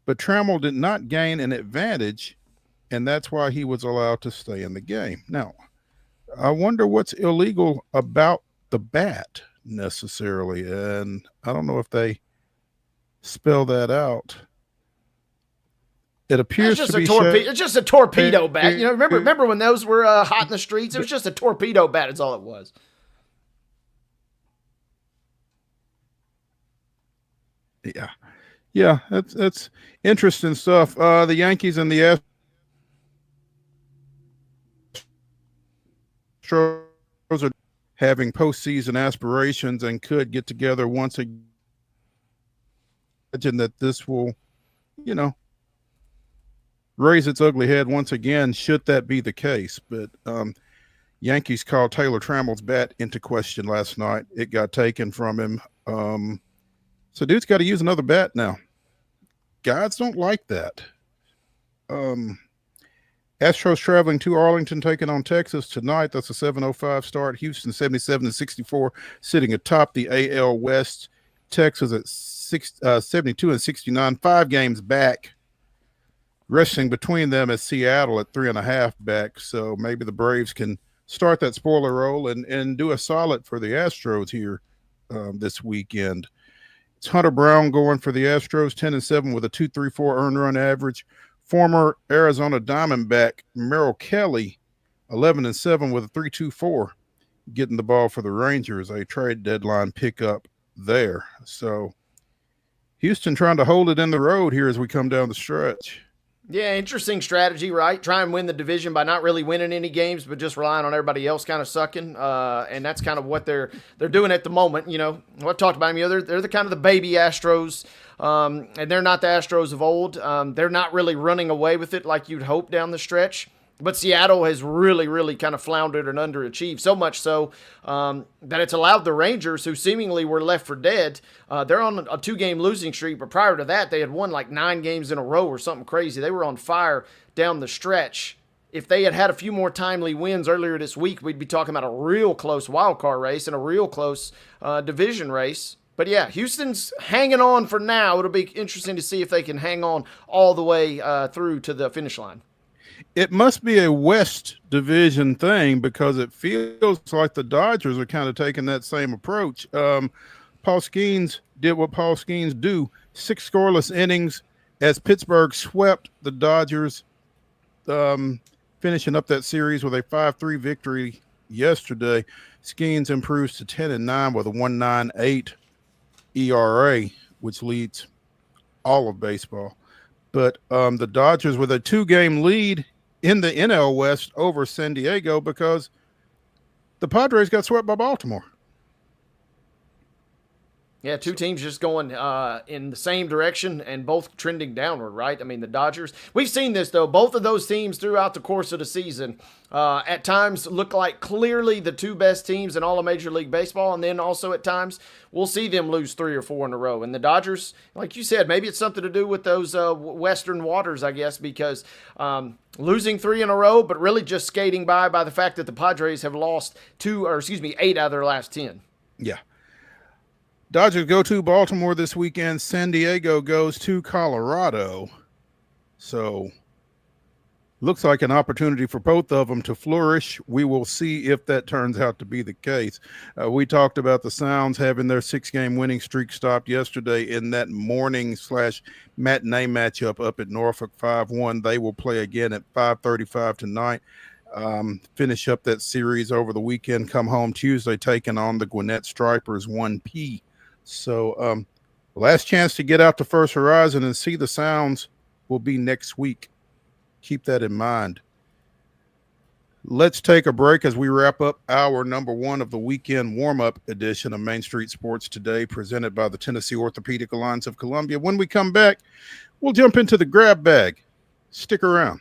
S1: but Trammell did not gain an advantage, and that's why he was allowed to stay in the game. Now, I wonder what's illegal about the bat necessarily, and I don't know if they spell that out. It appears
S2: It's
S1: to be
S2: it's just a torpedo bat. You know, remember when those were hot in the streets? It was just a torpedo bat. Is all it was.
S1: Yeah, that's interesting stuff. The Yankees and the Astros are having postseason aspirations and could get together once again. Imagine that this will, raise its ugly head once again, should that be the case. But Yankees called Taylor Trammell's bat into question last night. It got taken from him. So dude's got to use another bat now. Guys don't like that. Astros traveling to Arlington, taking on Texas tonight. That's a 7:05 start. Houston 77-64, sitting atop the AL West. Texas at 72-69, 5 games back. Resting between them is Seattle at 3.5 back. So maybe the Braves can start that spoiler roll and do a solid for the Astros here this weekend. It's Hunter Brown going for the Astros, 10-7 with a 2.34 earned run average. Former Arizona Diamondback Merrill Kelly, 11-7 with a 3.24, getting the ball for the Rangers, a trade deadline pickup there. So Houston trying to hold it in the road here as we come down the stretch.
S2: Yeah, interesting strategy, right? Try and win the division by not really winning any games, but just relying on everybody else kind of sucking. And that's kind of what they're doing at the moment. You know, I've talked about them. They're the kind of the baby Astros, and they're not the Astros of old. They're not really running away with it like you'd hope down the stretch. But Seattle has really, really kind of floundered and underachieved, so much so that it's allowed the Rangers, who seemingly were left for dead, they're on a 2-game losing streak, but prior to that, they had won like 9 games in a row or something crazy. They were on fire down the stretch. If they had had a few more timely wins earlier this week, we'd be talking about a real close wild card race and a real close division race. But yeah, Houston's hanging on for now. It'll be interesting to see if they can hang on all the way through to the finish line.
S1: It must be a West Division thing because it feels like the Dodgers are kind of taking that same approach. Paul Skeens did what Paul Skeens do, 6 scoreless innings as Pittsburgh swept the Dodgers, finishing up that series with a 5-3 victory yesterday. Skeens improves to 10-9 with a 1.98 ERA, which leads all of baseball. But the Dodgers with a 2-game lead in the NL West over San Diego because the Padres got swept by Baltimore.
S2: Yeah, 2 teams just going in the same direction and both trending downward, right? I mean, the Dodgers. We've seen this, though. Both of those teams throughout the course of the season at times look like clearly the 2 best teams in all of Major League Baseball, and then also at times we'll see them lose 3 or 4 in a row. And the Dodgers, like you said, maybe it's something to do with those Western waters, I guess, because losing 3 in a row, but really just skating by the fact that the Padres have lost 8 out of their last 10.
S1: Yeah. Dodgers go to Baltimore this weekend. San Diego goes to Colorado. So looks like an opportunity for both of them to flourish. We will see if that turns out to be the case. We talked about the Sounds having their 6-game winning streak stopped yesterday in that morning/matinee matchup up at Norfolk 5-1. They will play again at 5:35 tonight. Finish up that series over the weekend, come home Tuesday, taking on the Gwinnett Stripers 1P. So last chance to get out to First Horizon and see the Sounds will be next week. Keep that in mind. Let's take a break as we wrap up hour number 1 of the weekend warm-up edition of Main Street Sports Today, presented by the Tennessee Orthopedic Alliance of Columbia. When we come back, we'll jump into the grab bag. Stick around.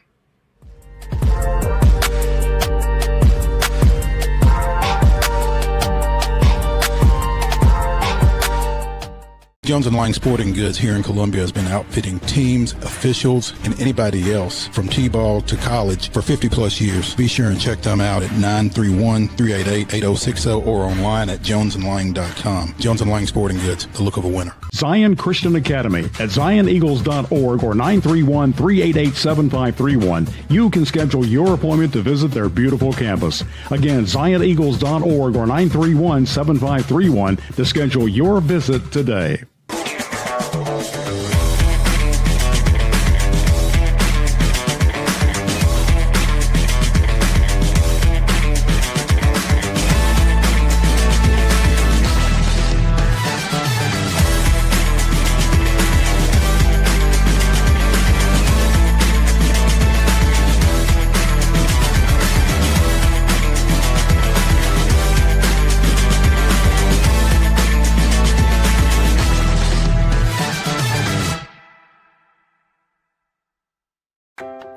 S1: Jones & Lang Sporting Goods here in Columbia has been outfitting teams, officials, and anybody else from T-ball to college for 50-plus years. Be sure and check them out at 931-388-8060 or online at jonesandlang.com. Jones & Lang Sporting Goods, the look of a winner.
S10: Zion Christian Academy at zioneagles.org or 931-388-7531. You can schedule your appointment to visit their beautiful campus. Again, zioneagles.org or 931-7531 to schedule your visit today.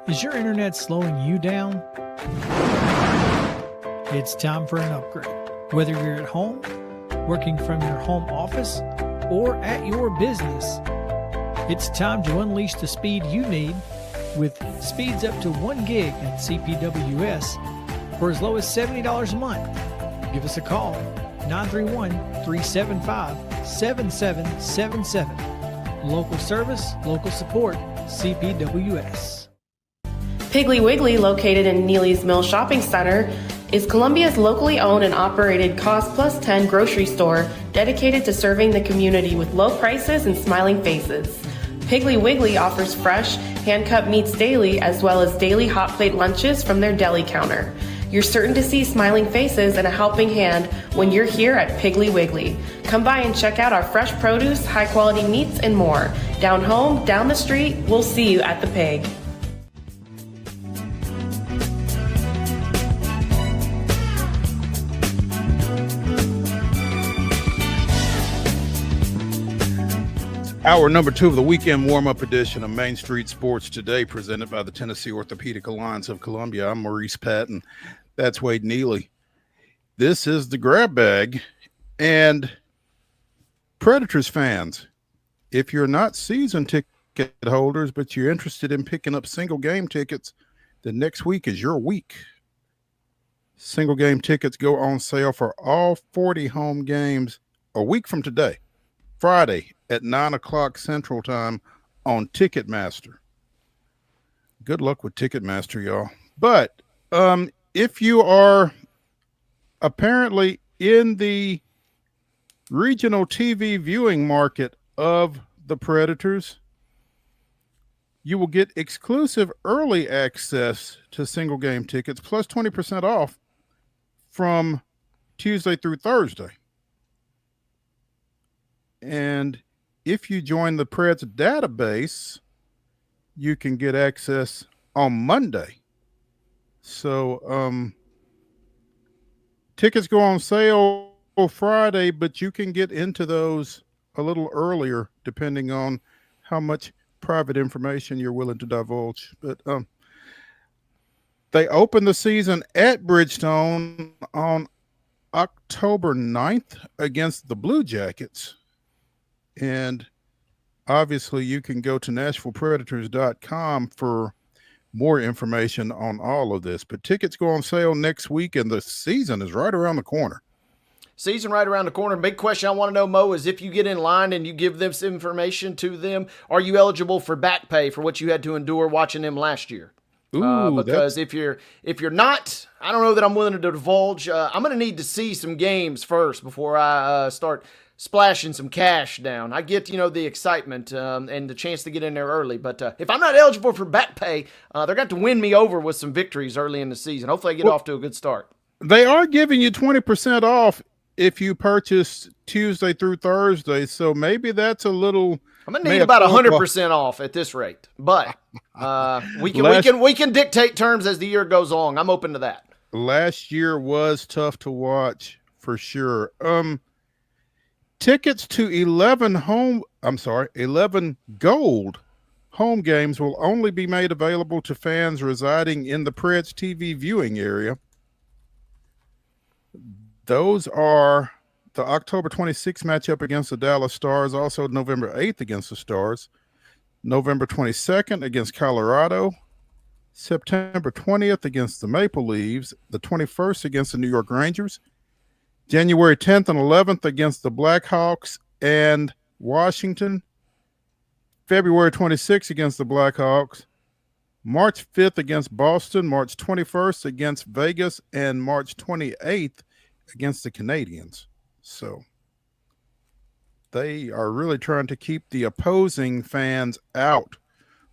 S12: Is your internet slowing you down? It's time for an upgrade. Whether you're at home, working from your home office, or at your business, it's time to unleash the speed you need with speeds up to 1 gig at CPWS for as low as $70 a month. Give us a call, 931-375-7777. Local service, local support, CPWS.
S13: Piggly Wiggly, located in Neely's Mill Shopping Center, is Columbia's locally owned and operated Cost Plus 10 grocery store dedicated to serving the community with low prices and smiling faces. Piggly Wiggly offers fresh, hand-cut meats daily as well as daily hot plate lunches from their deli counter. You're certain to see smiling faces and a helping hand when you're here at Piggly Wiggly. Come by and check out our fresh produce, high-quality meats, and more. Down home, down the street, we'll see you at the Pig.
S1: Hour number 2 of the weekend warm-up edition of Main Street Sports Today, presented by the Tennessee Orthopedic Alliance of Columbia. I'm Maurice Patton. That's Wade Neely. This is the grab bag. And Predators fans, if you're not season ticket holders, but you're interested in picking up single game tickets, then next week is your week. Single game tickets go on sale for all 40 home games a week from today, Friday, at 9 o'clock Central Time on Ticketmaster. Good luck with Ticketmaster, y'all. But if you are apparently in the regional TV viewing market of the Predators, you will get exclusive early access to single game tickets plus 20% off from Tuesday through Thursday. And if you join the Preds database, you can get access on Monday. So tickets go on sale Friday, but you can get into those a little earlier depending on how much private information you're willing to divulge. But they open the season at Bridgestone on October 9th against the Blue Jackets. And obviously you can go to NashvillePredators.com for more information on all of this. But tickets go on sale next week, and the season is right around the corner.
S2: Season right around the corner. Big question I want to know, Mo, is if you get in line and you give this information to them, are you eligible for back pay for what you had to endure watching them last year? Because if you're not, I don't know that I'm willing to divulge. I'm going to need to see some games first before I start splashing some cash down. I get, the excitement and the chance to get in there early. But if I'm not eligible for back pay, they're going to win me over with some victories early in the season. Hopefully I get off to a good start.
S1: They are giving you 20% off if you purchase Tuesday through Thursday. So maybe that's a little...
S2: I'm going to need about 100% off at this rate. But we can dictate terms as the year goes on. I'm open to that.
S1: last year was tough to watch for sure. Tickets to 11 gold home games will only be made available to fans residing in the Preds TV viewing area. Those are the October 26th matchup against the Dallas Stars, also November 8th against the Stars, November 22nd against Colorado, September 20th against the Maple Leafs, the 21st against the New York Rangers, January 10th and 11th against the Blackhawks and Washington, February 26th against the Blackhawks, March 5th against Boston, March 21st against Vegas, and March 28th against the Canadiens. So they are really trying to keep the opposing fans out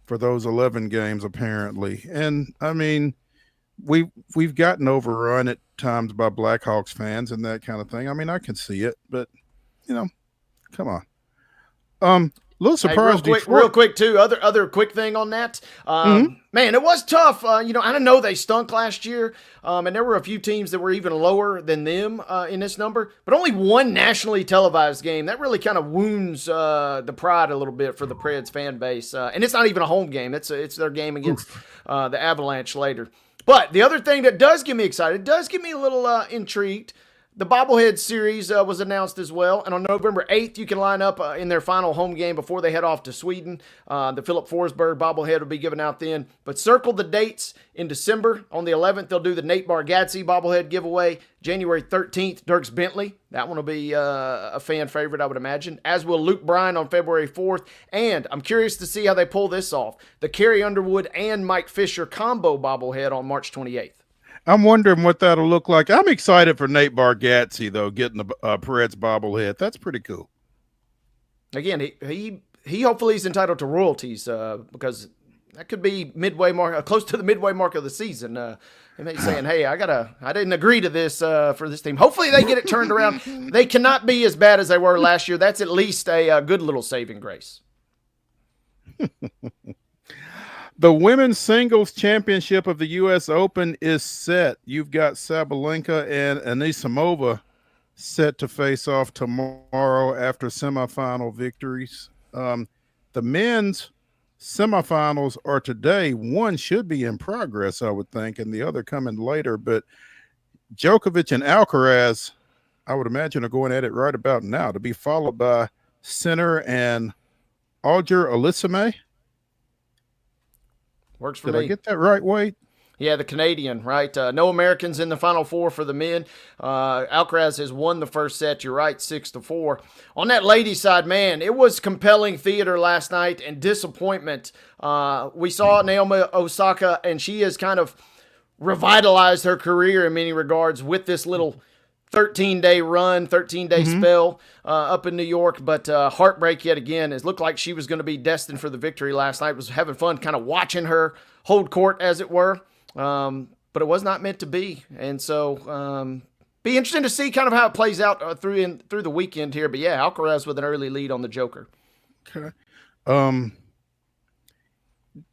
S1: for those 11 games, apparently. And I mean, we've gotten overrun at times by Blackhawks fans and that kind of thing. I mean, I can see it, but you know, come on. Little surprise.
S2: Hey, real quick too. Other quick thing on that. Man, it was tough. I know they stunk last year, and there were a few teams that were even lower than them in this number, but only one nationally televised game. That really kind of wounds the pride a little bit for the Preds fan base, and it's not even a home game. It's their game against the Avalanche later. But the other thing that does get me excited, does get me a little intrigued. The bobblehead series was announced as well, and on November 8th, you can line up in their final home game before they head off to Sweden. The Philip Forsberg bobblehead will be given out then, but circle the dates in December. On the 11th, they'll do the Nate Bargatze bobblehead giveaway. January 13th, Dirks Bentley. That one will be a fan favorite, I would imagine, as will Luke Bryan on February 4th, and I'm curious to see how they pull this off. The Carrie Underwood and Mike Fisher combo bobblehead on March 28th.
S1: I'm wondering what that'll look like. I'm excited for Nate Bargatze, though, getting the Preds bobblehead. That's pretty cool.
S2: Again, he hopefully is entitled to royalties because that could be midway mark, close to the midway mark of the season. They may be saying, "Hey, I didn't agree to this for this team." Hopefully, they get it turned around. They cannot be as bad as they were last year. That's at least a good little saving grace.
S1: The women's singles championship of the U.S. Open is set. You've got Sabalenka and Anisimova set to face off tomorrow after semifinal victories. The men's semifinals are today. One should be in progress, I would think, and the other coming later. But Djokovic and Alcaraz, I would imagine, are going at it right about now, to be followed by Sinner and Auger Aliassime.
S2: Works for me.
S1: Did I get that right, Wade?
S2: Yeah, the Canadian, right? No Americans in the Final Four for the men. Alcaraz has won the first set. You're right, 6-4. On that ladies' side, man, it was compelling theater last night and disappointment. We saw Naomi Osaka, and she has kind of revitalized her career in many regards with this little 13-day run, 13-day spell up in New York, but heartbreak yet again. It looked like she was going to be destined for the victory last night. Was having fun kind of watching her hold court, as it were, but it was not meant to be. And so be interesting to see kind of how it plays out through the weekend here. But yeah, Alcaraz with an early lead on the Joker.
S1: Okay. Do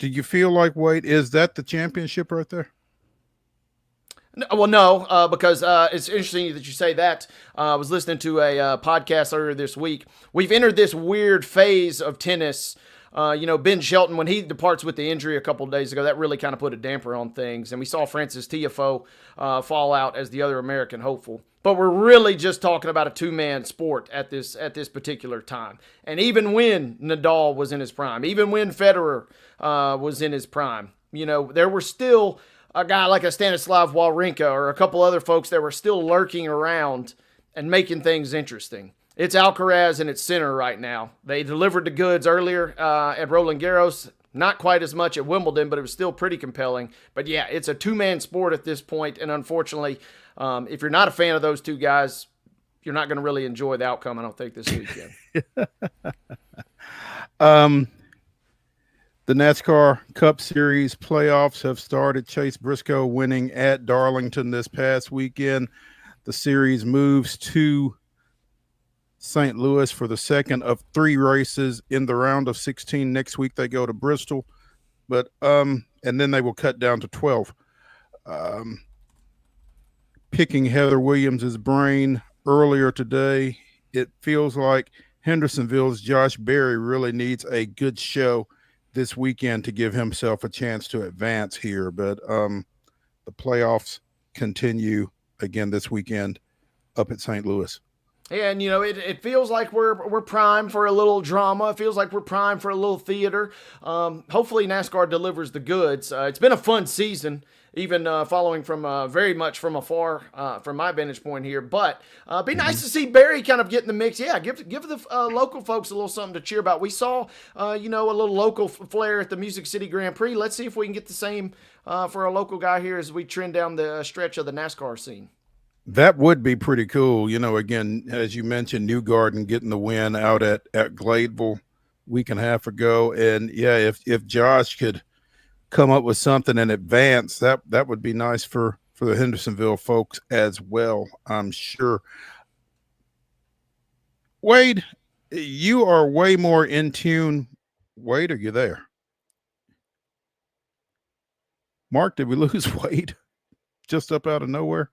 S1: you feel like, Wade, is that the championship right there?
S2: Well, no, because it's interesting that you say that. I was listening to a podcast earlier this week. We've entered this weird phase of tennis. Ben Shelton, when he departs with the injury a couple of days ago, that really kind of put a damper on things. And we saw Frances Tiafoe fall out as the other American hopeful. But we're really just talking about a two-man sport at this particular time. And even when Nadal was in his prime, even when Federer was in his prime, there were still a guy like a Stanislav Wawrinka or a couple other folks that were still lurking around and making things interesting. It's Alcaraz and it's Sinner right now. They delivered the goods earlier at Roland Garros. Not quite as much at Wimbledon, but it was still pretty compelling. But yeah, it's a two-man sport at this point, and unfortunately, if you're not a fan of those two guys, you're not going to really enjoy the outcome, I don't think, this weekend.
S1: The NASCAR Cup Series playoffs have started. Chase Briscoe winning at Darlington this past weekend. The series moves to St. Louis for the second of 3 races in the round of 16. Next week they go to Bristol, but and then they will cut down to 12. picking Heather Williams' brain earlier today. It feels like Hendersonville's Josh Berry really needs a good show this weekend to give himself a chance to advance here. But the playoffs continue again this weekend up at St. Louis.
S2: And, it feels like we're primed for a little drama. It feels like we're primed for a little theater. Hopefully NASCAR delivers the goods. It's been a fun season, even following from very much from afar from my vantage point here. But be nice to see Barry kind of get in the mix. Yeah, give the local folks a little something to cheer about. We saw, a little local flair at the Music City Grand Prix. Let's see if we can get the same for a local guy here as we trend down the stretch of the NASCAR scene.
S1: That would be pretty cool. Again, as you mentioned, Newgarden getting the win out at Gladeville week and a half ago. And yeah, if Josh could come up with something in advance, that would be nice for the Hendersonville folks as well, I'm sure. Wade, you are way more in tune. Wade, are you there? Mark, did we lose Wade just up out of nowhere?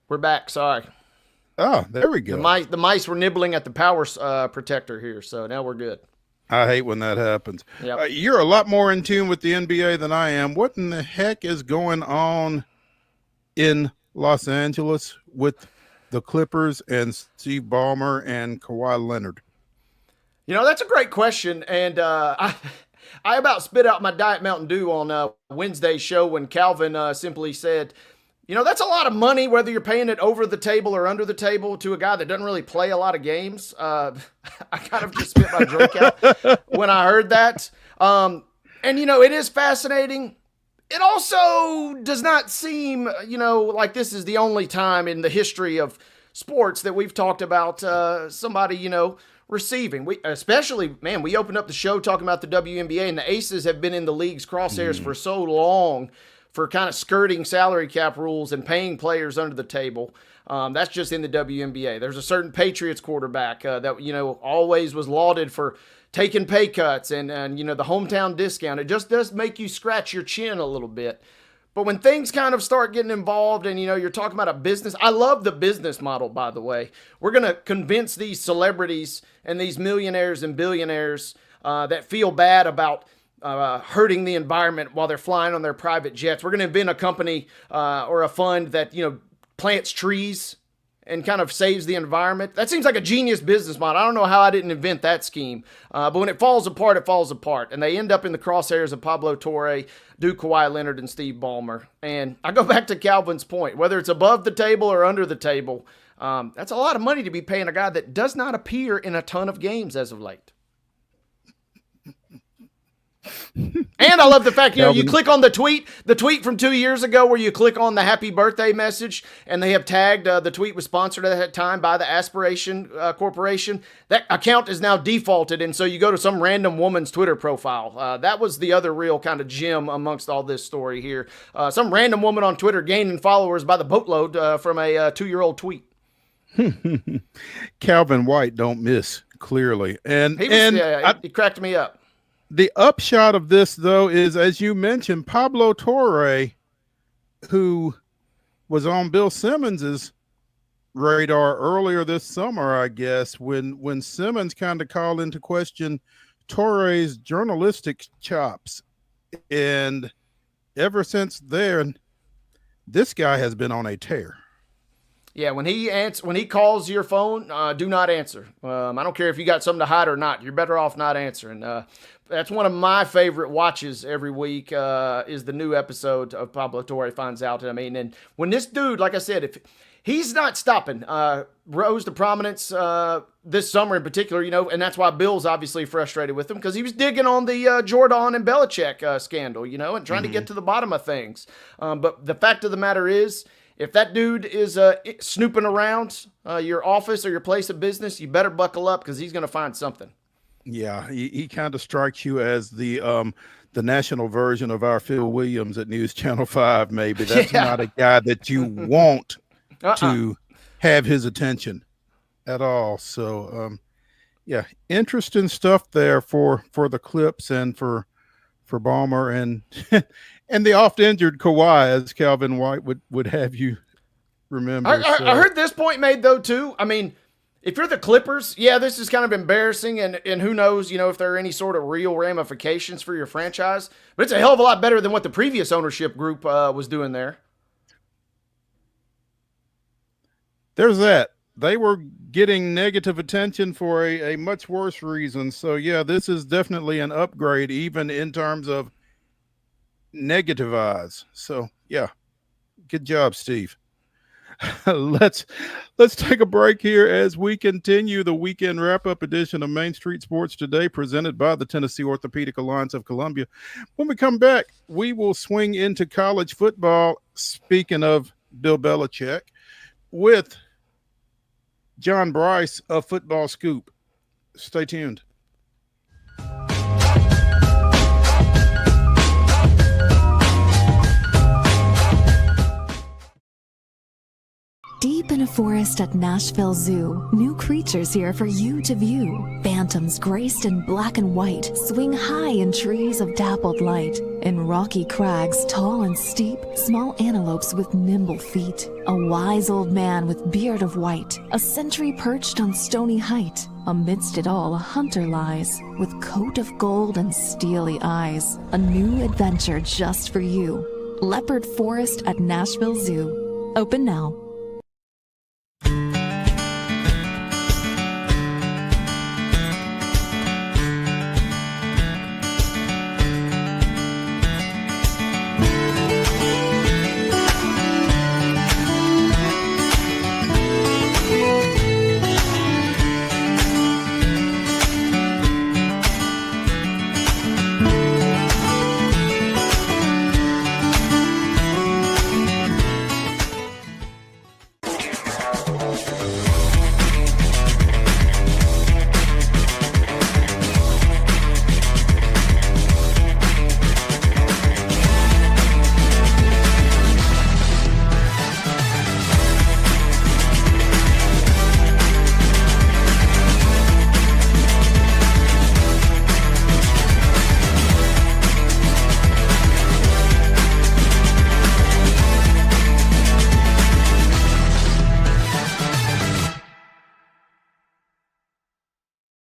S2: We're back. Sorry.
S1: Oh, there we go.
S2: The mice were nibbling at the power protector here, so now we're good.
S1: I hate when that happens.
S2: Yep.
S1: You're a lot more in tune with the NBA than I am. What in the heck is going on in Los Angeles with the Clippers and Steve Ballmer and Kawhi Leonard?
S2: That's a great question, and I about spit out my Diet Mountain Dew on Wednesday's show when Calvin simply said, that's a lot of money, whether you're paying it over the table or under the table to a guy that doesn't really play a lot of games. I kind of just spit my drink out when I heard that. And, it is fascinating. It also does not seem, like this is the only time in the history of sports that we've talked about somebody, receiving. We opened up the show talking about the WNBA, and the Aces have been in the league's crosshairs for so long, for kind of skirting salary cap rules and paying players under the table. That's just in the WNBA. There's a certain Patriots quarterback that, always was lauded for taking pay cuts and the hometown discount. It just does make you scratch your chin a little bit. But when things kind of start getting involved and, you're talking about a business, I love the business model, by the way. We're going to convince these celebrities and these millionaires and billionaires that feel bad about hurting the environment while they're flying on their private jets. We're going to invent a company or a fund that, plants trees and kind of saves the environment. That seems like a genius business model. I don't know how I didn't invent that scheme. But when it falls apart, it falls apart. And they end up in the crosshairs of Pablo Torre, Duke Kawhi Leonard, and Steve Ballmer. And I go back to Calvin's point, whether it's above the table or under the table, that's a lot of money to be paying a guy that does not appear in a ton of games as of late. And I love the fact, you click on the tweet from 2 years ago where you click on the happy birthday message and they have tagged, the tweet was sponsored at that time by the Aspiration Corporation. That account is now defaulted. And so you go to some random woman's Twitter profile. That was the other real kind of gem amongst all this story here. Some random woman on Twitter gaining followers by the boatload from a 2-year-old tweet.
S1: Calvin White don't miss, clearly. And
S2: he cracked me up.
S1: The upshot of this, though, is, as you mentioned, Pablo Torre, who was on Bill Simmons's radar earlier this summer, I guess, when Simmons kind of called into question Torre's journalistic chops. And ever since then, this guy has been on a tear.
S2: Yeah, when he calls your phone, do not answer. I don't care if you got something to hide or not. You're better off not answering. That's one of my favorite watches every week is the new episode of Pablo Torre Finds Out. And when this dude, like I said, if he's not stopping, rose to prominence this summer in particular, and that's why Bill's obviously frustrated with him because he was digging on the Jordan and Belichick scandal, and trying to get to the bottom of things. But the fact of the matter is, if that dude is snooping around your office or your place of business, you better buckle up because he's going to find something.
S1: Yeah, he kind of strikes you as the national version of our Phil Williams at News Channel 5, maybe. That's not a guy that you want to have his attention at all. So, interesting stuff there for the Clips and for for Ballmer and and the oft injured Kawhi, as Calvin White would have you remember.
S2: I heard this point made though too. I mean, if you're the Clippers, yeah, this is kind of embarrassing, and who knows, if there are any sort of real ramifications for your franchise. But it's a hell of a lot better than what the previous ownership group was doing there.
S1: There's that. They were getting negative attention for a much worse reason. So, yeah, this is definitely an upgrade, even in terms of negative eyes. So, yeah, good job, Steve. Let's take a break here as we continue the weekend wrap-up edition of Main Street Sports Today, presented by the Tennessee Orthopedic Alliance of Columbia. When we come back, we will swing into college football, speaking of Bill Belichick, with John Brice of Football Scoop. Stay tuned.
S6: Deep in a forest at Nashville Zoo, new creatures here for you to view. Phantoms graced in black and white swing high in trees of dappled light. In rocky crags, tall and steep, small antelopes with nimble feet. A wise old man with beard of white, a sentry perched on stony height. Amidst it all, a hunter lies, with coat of gold and steely eyes. A new adventure just for you. Leopard Forest at Nashville Zoo. Open now.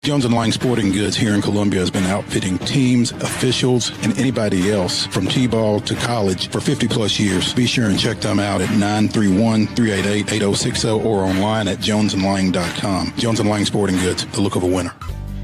S14: Jones & Lang Sporting Goods here in Columbia has been outfitting teams, officials, and anybody else from T-ball to college for 50-plus years. Be sure and check them out at 931-388-8060 or online at jonesandlang.com. Jones & Lang Sporting Goods, the look of a winner.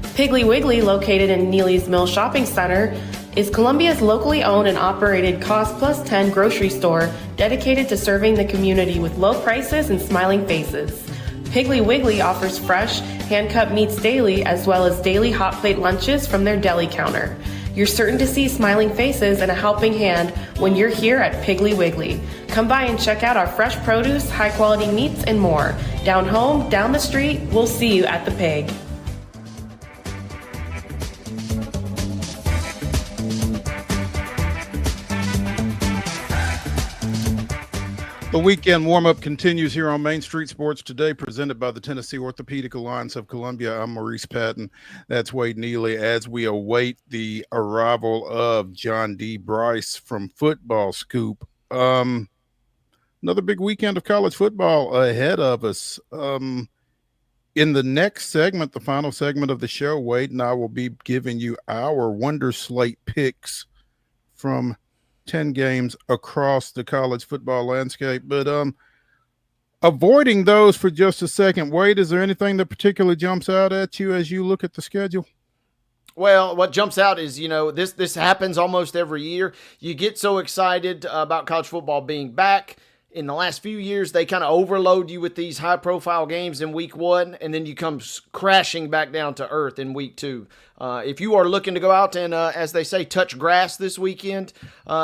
S13: Piggly Wiggly, located in Neely's Mill Shopping Center, is Columbia's locally owned and operated Cost Plus 10 grocery store dedicated to serving the community with low prices and smiling faces. Piggly Wiggly offers fresh, hand-cut meats daily, as well as daily hot plate lunches from their deli counter. You're certain to see smiling faces and a helping hand when you're here at Piggly Wiggly. Come by and check out our fresh produce, high-quality meats, and more. Down home, down the street, we'll see you at the Pig.
S1: The weekend warm-up continues here on Main Street Sports Today, presented by the Tennessee Orthopedic Alliance of Columbia. I'm Maurice Patton. That's Wade Neely, as we await the arrival of John D. Brice from Football Scoop. Another big weekend of college football ahead of us. In the next segment, the final segment of the show, Wade and I will be giving you our Wonder Slate picks from 10 games across the college football landscape. But avoiding those for just a second, Wade, is there anything that particularly jumps out at you as you look at the schedule?
S2: Well, what jumps out is, this happens almost every year. You get so excited about college football being back. In the last few years, they kind of overload you with these high-profile games in week one, and then you come crashing back down to earth in week two. If you are looking to go out and, as they say, touch grass this weekend,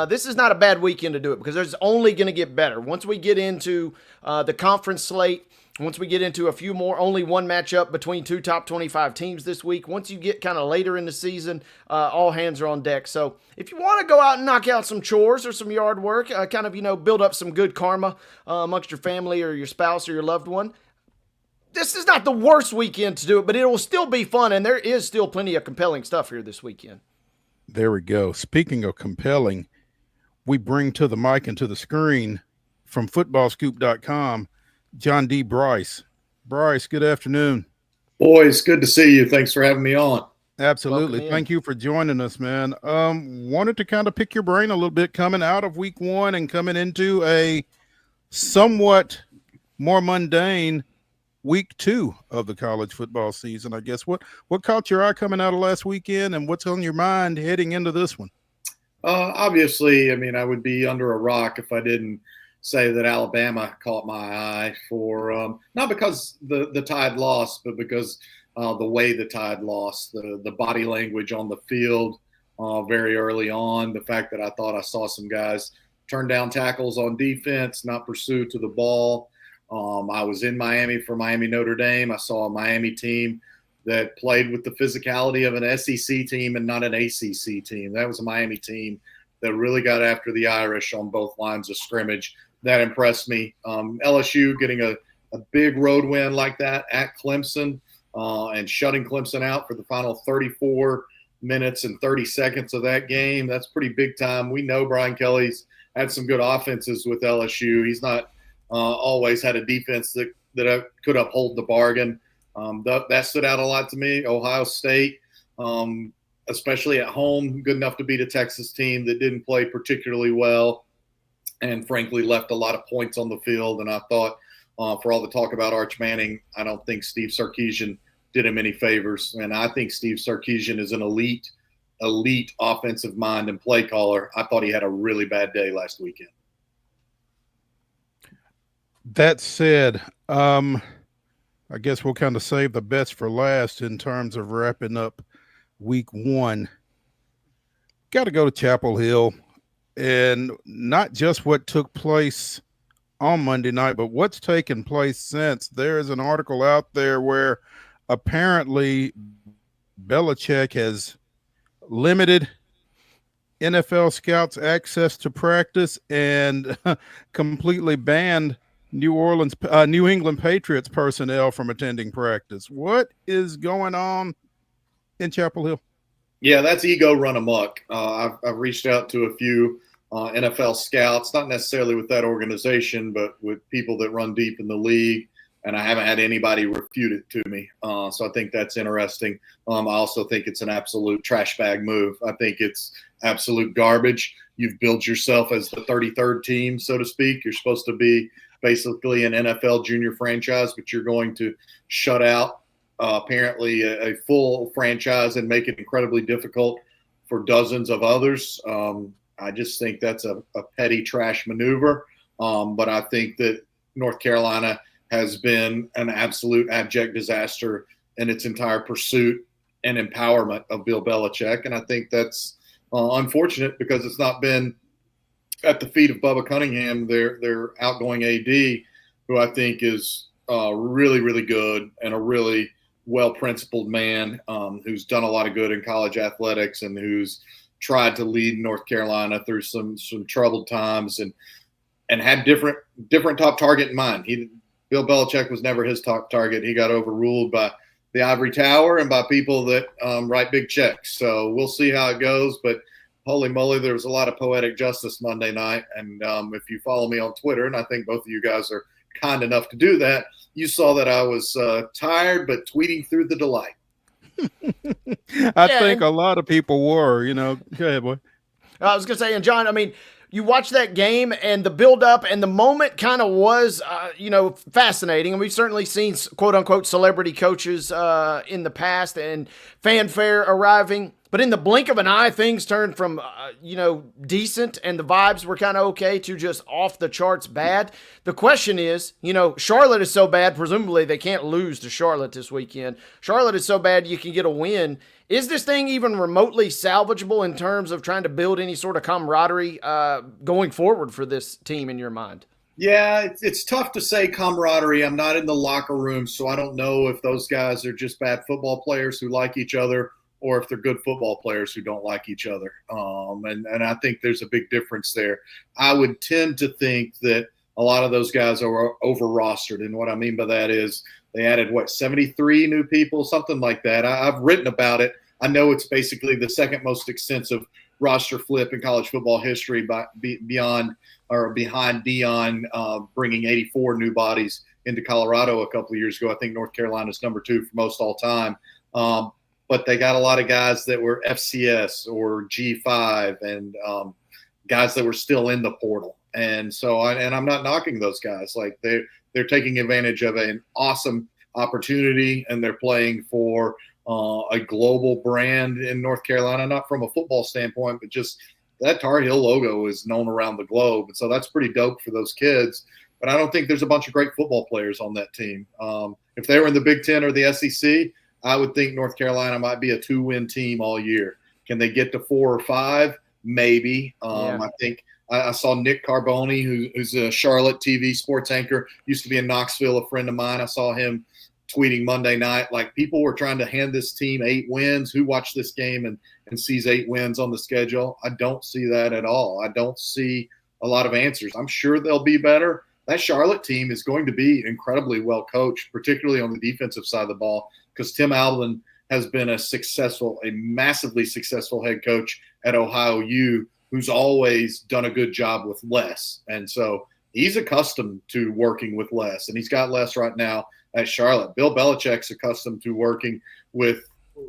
S2: this is not a bad weekend to do it because it's only going to get better. Once we get into the conference slate, once we get into a few more, only one matchup between two top 25 teams this week. Once you get kind of later in the season, all hands are on deck. So if you want to go out and knock out some chores or some yard work, build up some good karma amongst your family or your spouse or your loved one, this is not the worst weekend to do it, but it will still be fun, and there is still plenty of compelling stuff here this weekend.
S1: There we go. Speaking of compelling, we bring to the mic and to the screen from footballscoop.com, John D. Bryce. Bryce, good afternoon.
S15: Boys, good to see you. Thanks for having me on.
S1: Absolutely. Thank you for joining us, man. Wanted to kind of pick your brain a little bit coming out of week one and coming into a somewhat more mundane week two of the college football season. I guess what caught your eye coming out of last weekend, and what's on your mind heading into this one?
S15: Obviously, I mean, I would be under a rock if I didn't say that Alabama caught my eye for not because the Tide lost, but because the way the Tide lost, the body language on the field very early on, the fact that I thought I saw some guys turn down tackles on defense, not pursue to the ball. I was in Miami for Miami Notre Dame. I saw a Miami team that played with the physicality of an SEC team and not an ACC team. That was a Miami team that really got after the Irish on both lines of scrimmage. That impressed me. LSU getting a big road win like that at Clemson and shutting Clemson out for the final 34 minutes and 30 seconds of that game. That's pretty big time. We know Brian Kelly's had some good offenses with LSU. He's not always had a defense that could uphold the bargain. That stood out a lot to me. Ohio State, especially at home, good enough to beat a Texas team that didn't play particularly well and frankly left a lot of points on the field. And I thought for all the talk about Arch Manning, I don't think Steve Sarkisian did him any favors. And I think Steve Sarkisian is an elite offensive mind and play caller. I thought he had a really bad day last weekend.
S1: That said, I guess we'll kind of save the best for last in terms of wrapping up week one. Got to go to Chapel Hill, and not just what took place on Monday night, but what's taken place since. There's an article out there where apparently Belichick has limited NFL scouts' access to practice and completely banned New England Patriots personnel from attending practice. What is going on in Chapel Hill?
S15: Yeah, that's ego run amok. I've reached out to a few NFL scouts, not necessarily with that organization, but with people that run deep in the league, and I haven't had anybody refute it to me. So I think that's interesting. I also think it's an absolute trash bag move. I think it's absolute garbage. You've built yourself as the 33rd team, so to speak. You're supposed to be basically an NFL junior franchise, but you're going to shut out apparently a full franchise and make it incredibly difficult for dozens of others. I just think that's a petty trash maneuver. But I think that North Carolina has been an absolute abject disaster in its entire pursuit and empowerment of Bill Belichick. And I think that's unfortunate because it's not been at the feet of Bubba Cunningham, their outgoing AD, who I think is really, really good and a really well-principled man who's done a lot of good in college athletics and who's tried to lead North Carolina through some troubled times and had different top target in mind. Bill Belichick was never his top target. He got overruled by the ivory tower and by people that write big checks. So we'll see how it goes. But holy moly, there was a lot of poetic justice Monday night. And if you follow me on Twitter, and I think both of you guys are kind enough to do that, you saw that I was tired but tweeting through the delight.
S1: I think a lot of people were, Go ahead, boy.
S2: I was going to say, and John, I mean, you watch that game and the build-up and the moment kind of was, fascinating. And we've certainly seen, quote-unquote, celebrity coaches in the past and fanfare arriving. But in the blink of an eye, things turned from, decent and the vibes were kind of okay to just off the charts bad. The question is, Charlotte is so bad, presumably they can't lose to Charlotte this weekend. Charlotte is so bad you can get a win. Is this thing even remotely salvageable in terms of trying to build any sort of camaraderie going forward for this team in your mind?
S15: Yeah, it's tough to say camaraderie. I'm not in the locker room, so I don't know if those guys are just bad football players who like each other or if they're good football players who don't like each other. And I think there's a big difference there. I would tend to think that a lot of those guys are over-rostered. And what I mean by that is they added, 73 new people, something like that. I've written about it. I know it's basically the second most extensive roster flip in college football history, behind Deion bringing 84 new bodies into Colorado a couple of years ago. I think North Carolina's number 2 for most all time. But they got a lot of guys that were FCS or G5 and guys that were still in the portal. And so, and I'm not knocking those guys. Like they're taking advantage of an awesome opportunity, and they're playing for a global brand in North Carolina, not from a football standpoint, but just that Tar Heel logo is known around the globe. And so that's pretty dope for those kids. But I don't think there's a bunch of great football players on that team. If they were in the Big Ten or the SEC, I would think North Carolina might be a 2-win team all year. Can they get to 4 or 5? Maybe. I think I saw Nick Carboni, who's a Charlotte TV sports anchor, used to be in Knoxville, a friend of mine. I saw him tweeting Monday night, like people were trying to hand this team 8 wins. Who watched this game and sees 8 wins on the schedule? I don't see that at all. I don't see a lot of answers. I'm sure they'll be better. That Charlotte team is going to be incredibly well coached, particularly on the defensive side of the ball, because Tim Allen has been a massively successful head coach at Ohio U, who's always done a good job with less. And so he's accustomed to working with less, and he's got less right now at Charlotte. Bill Belichick's accustomed to working with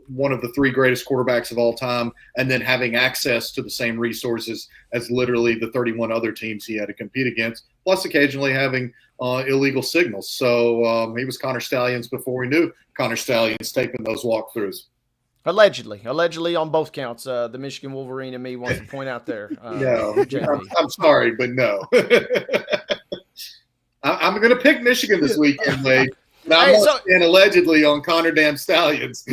S15: one of the 3 greatest quarterbacks of all time, and then having access to the same resources as literally the 31 other teams he had to compete against, plus occasionally having illegal signals. So he was Connor Stallions before we knew Connor Stallions taping those walkthroughs.
S2: Allegedly on both counts. The Michigan Wolverine and me wants to point out there.
S15: No, I'm sorry, but no. I'm going to pick Michigan this weekend, Wade. Now, I'm not saying allegedly on Connor damn Stallions.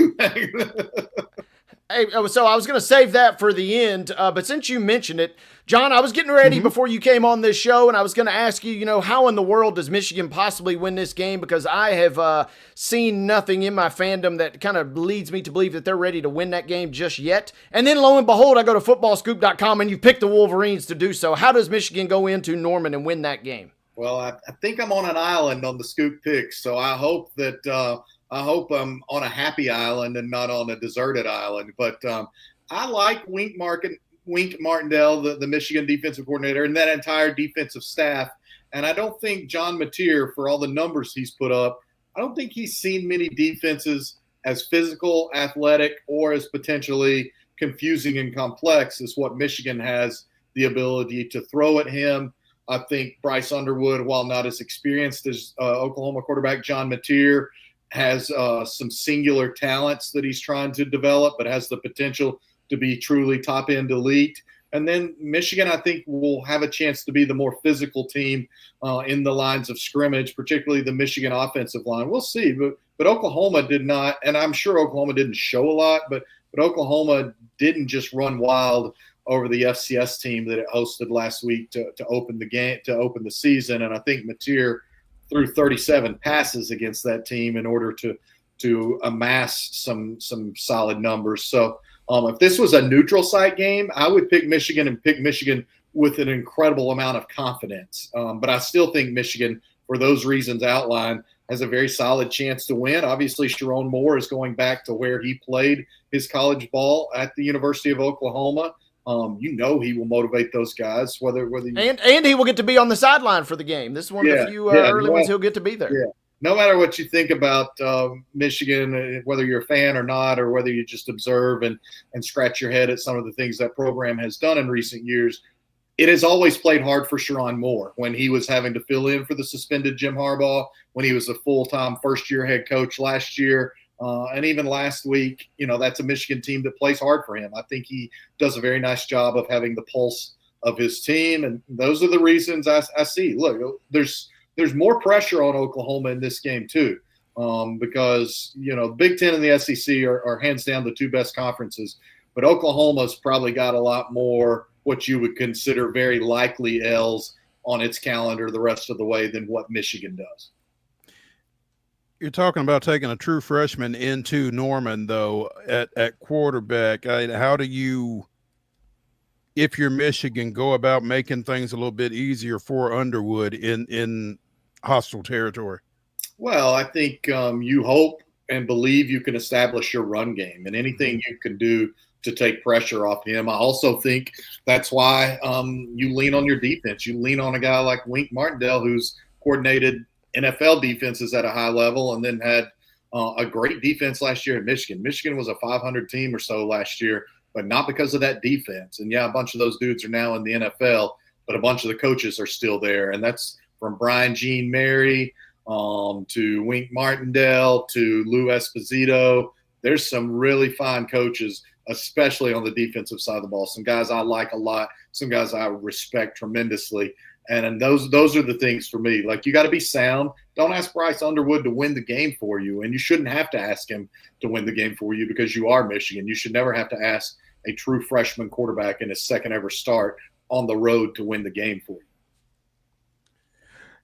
S2: Hey, so I was going to save that for the end, but since you mentioned it, John, I was getting ready before you came on this show, and I was going to ask you, how in the world does Michigan possibly win this game? Because I have seen nothing in my fandom that kind of leads me to believe that they're ready to win that game just yet. And then lo and behold, I go to footballscoop.com, and you pick the Wolverines to do so. How does Michigan go into Norman and win that game?
S15: Well, I think I'm on an island on the scoop picks, so I hope that I'm on a happy island and not on a deserted island. But I like Wink Martindale, the Michigan defensive coordinator, and that entire defensive staff. And I don't think John Mateer, for all the numbers he's put up, I don't think he's seen many defenses as physical, athletic, or as potentially confusing and complex as what Michigan has the ability to throw at him. I think Bryce Underwood, while not as experienced as Oklahoma quarterback John Mateer, has some singular talents that he's trying to develop, but has the potential to be truly top-end elite. And then Michigan, I think, will have a chance to be the more physical team in the lines of scrimmage, particularly the Michigan offensive line. We'll see, but Oklahoma did not, and I'm sure Oklahoma didn't show a lot, but Oklahoma didn't just run wild over the FCS team that it hosted last week to open the game, to open the season. And I think Mateer threw 37 passes against that team in order to amass some solid numbers. So if this was a neutral site game, I would pick Michigan with an incredible amount of confidence. But I still think Michigan, for those reasons outlined, has a very solid chance to win. Obviously, Sharon Moore is going back to where he played his college ball at the University of Oklahoma. He will motivate those guys,
S2: and he will get to be on the sideline for the game. This is one of the few early ones he'll get to be there.
S15: Yeah. No matter what you think about Michigan, whether you're a fan or not, or whether you just observe and scratch your head at some of the things that program has done in recent years, it has always played hard for Sharon Moore when he was having to fill in for the suspended Jim Harbaugh, when he was a full-time first-year head coach last year. And even last week, that's a Michigan team that plays hard for him. I think he does a very nice job of having the pulse of his team. And those are the reasons I see. Look, there's more pressure on Oklahoma in this game too, because, the Big Ten and the SEC are hands down the 2 best conferences. But Oklahoma's probably got a lot more what you would consider very likely L's on its calendar the rest of the way than what Michigan does.
S1: You're talking about taking a true freshman into Norman, though, at quarterback. How do you, if you're Michigan, go about making things a little bit easier for Underwood in hostile territory?
S15: Well, I think you hope and believe you can establish your run game and anything you can do to take pressure off him. I also think that's why you lean on your defense. You lean on a guy like Wink Martindale, who's coordinated NFL defenses at a high level and then had a great defense last year in Michigan. Michigan was a 500 team or so last year, but not because of that defense. And, yeah, a bunch of those dudes are now in the NFL, but a bunch of the coaches are still there. And that's from Brian Jean Mary to Wink Martindale to Lou Esposito. There's some really fine coaches, especially on the defensive side of the ball. Some guys I like a lot, some guys I respect tremendously. And those are the things for me. Like, you got to be sound. Don't ask Bryce Underwood to win the game for you, and you shouldn't have to ask him to win the game for you because you are Michigan. You should never have to ask a true freshman quarterback in his second ever start on the road to win the game for you.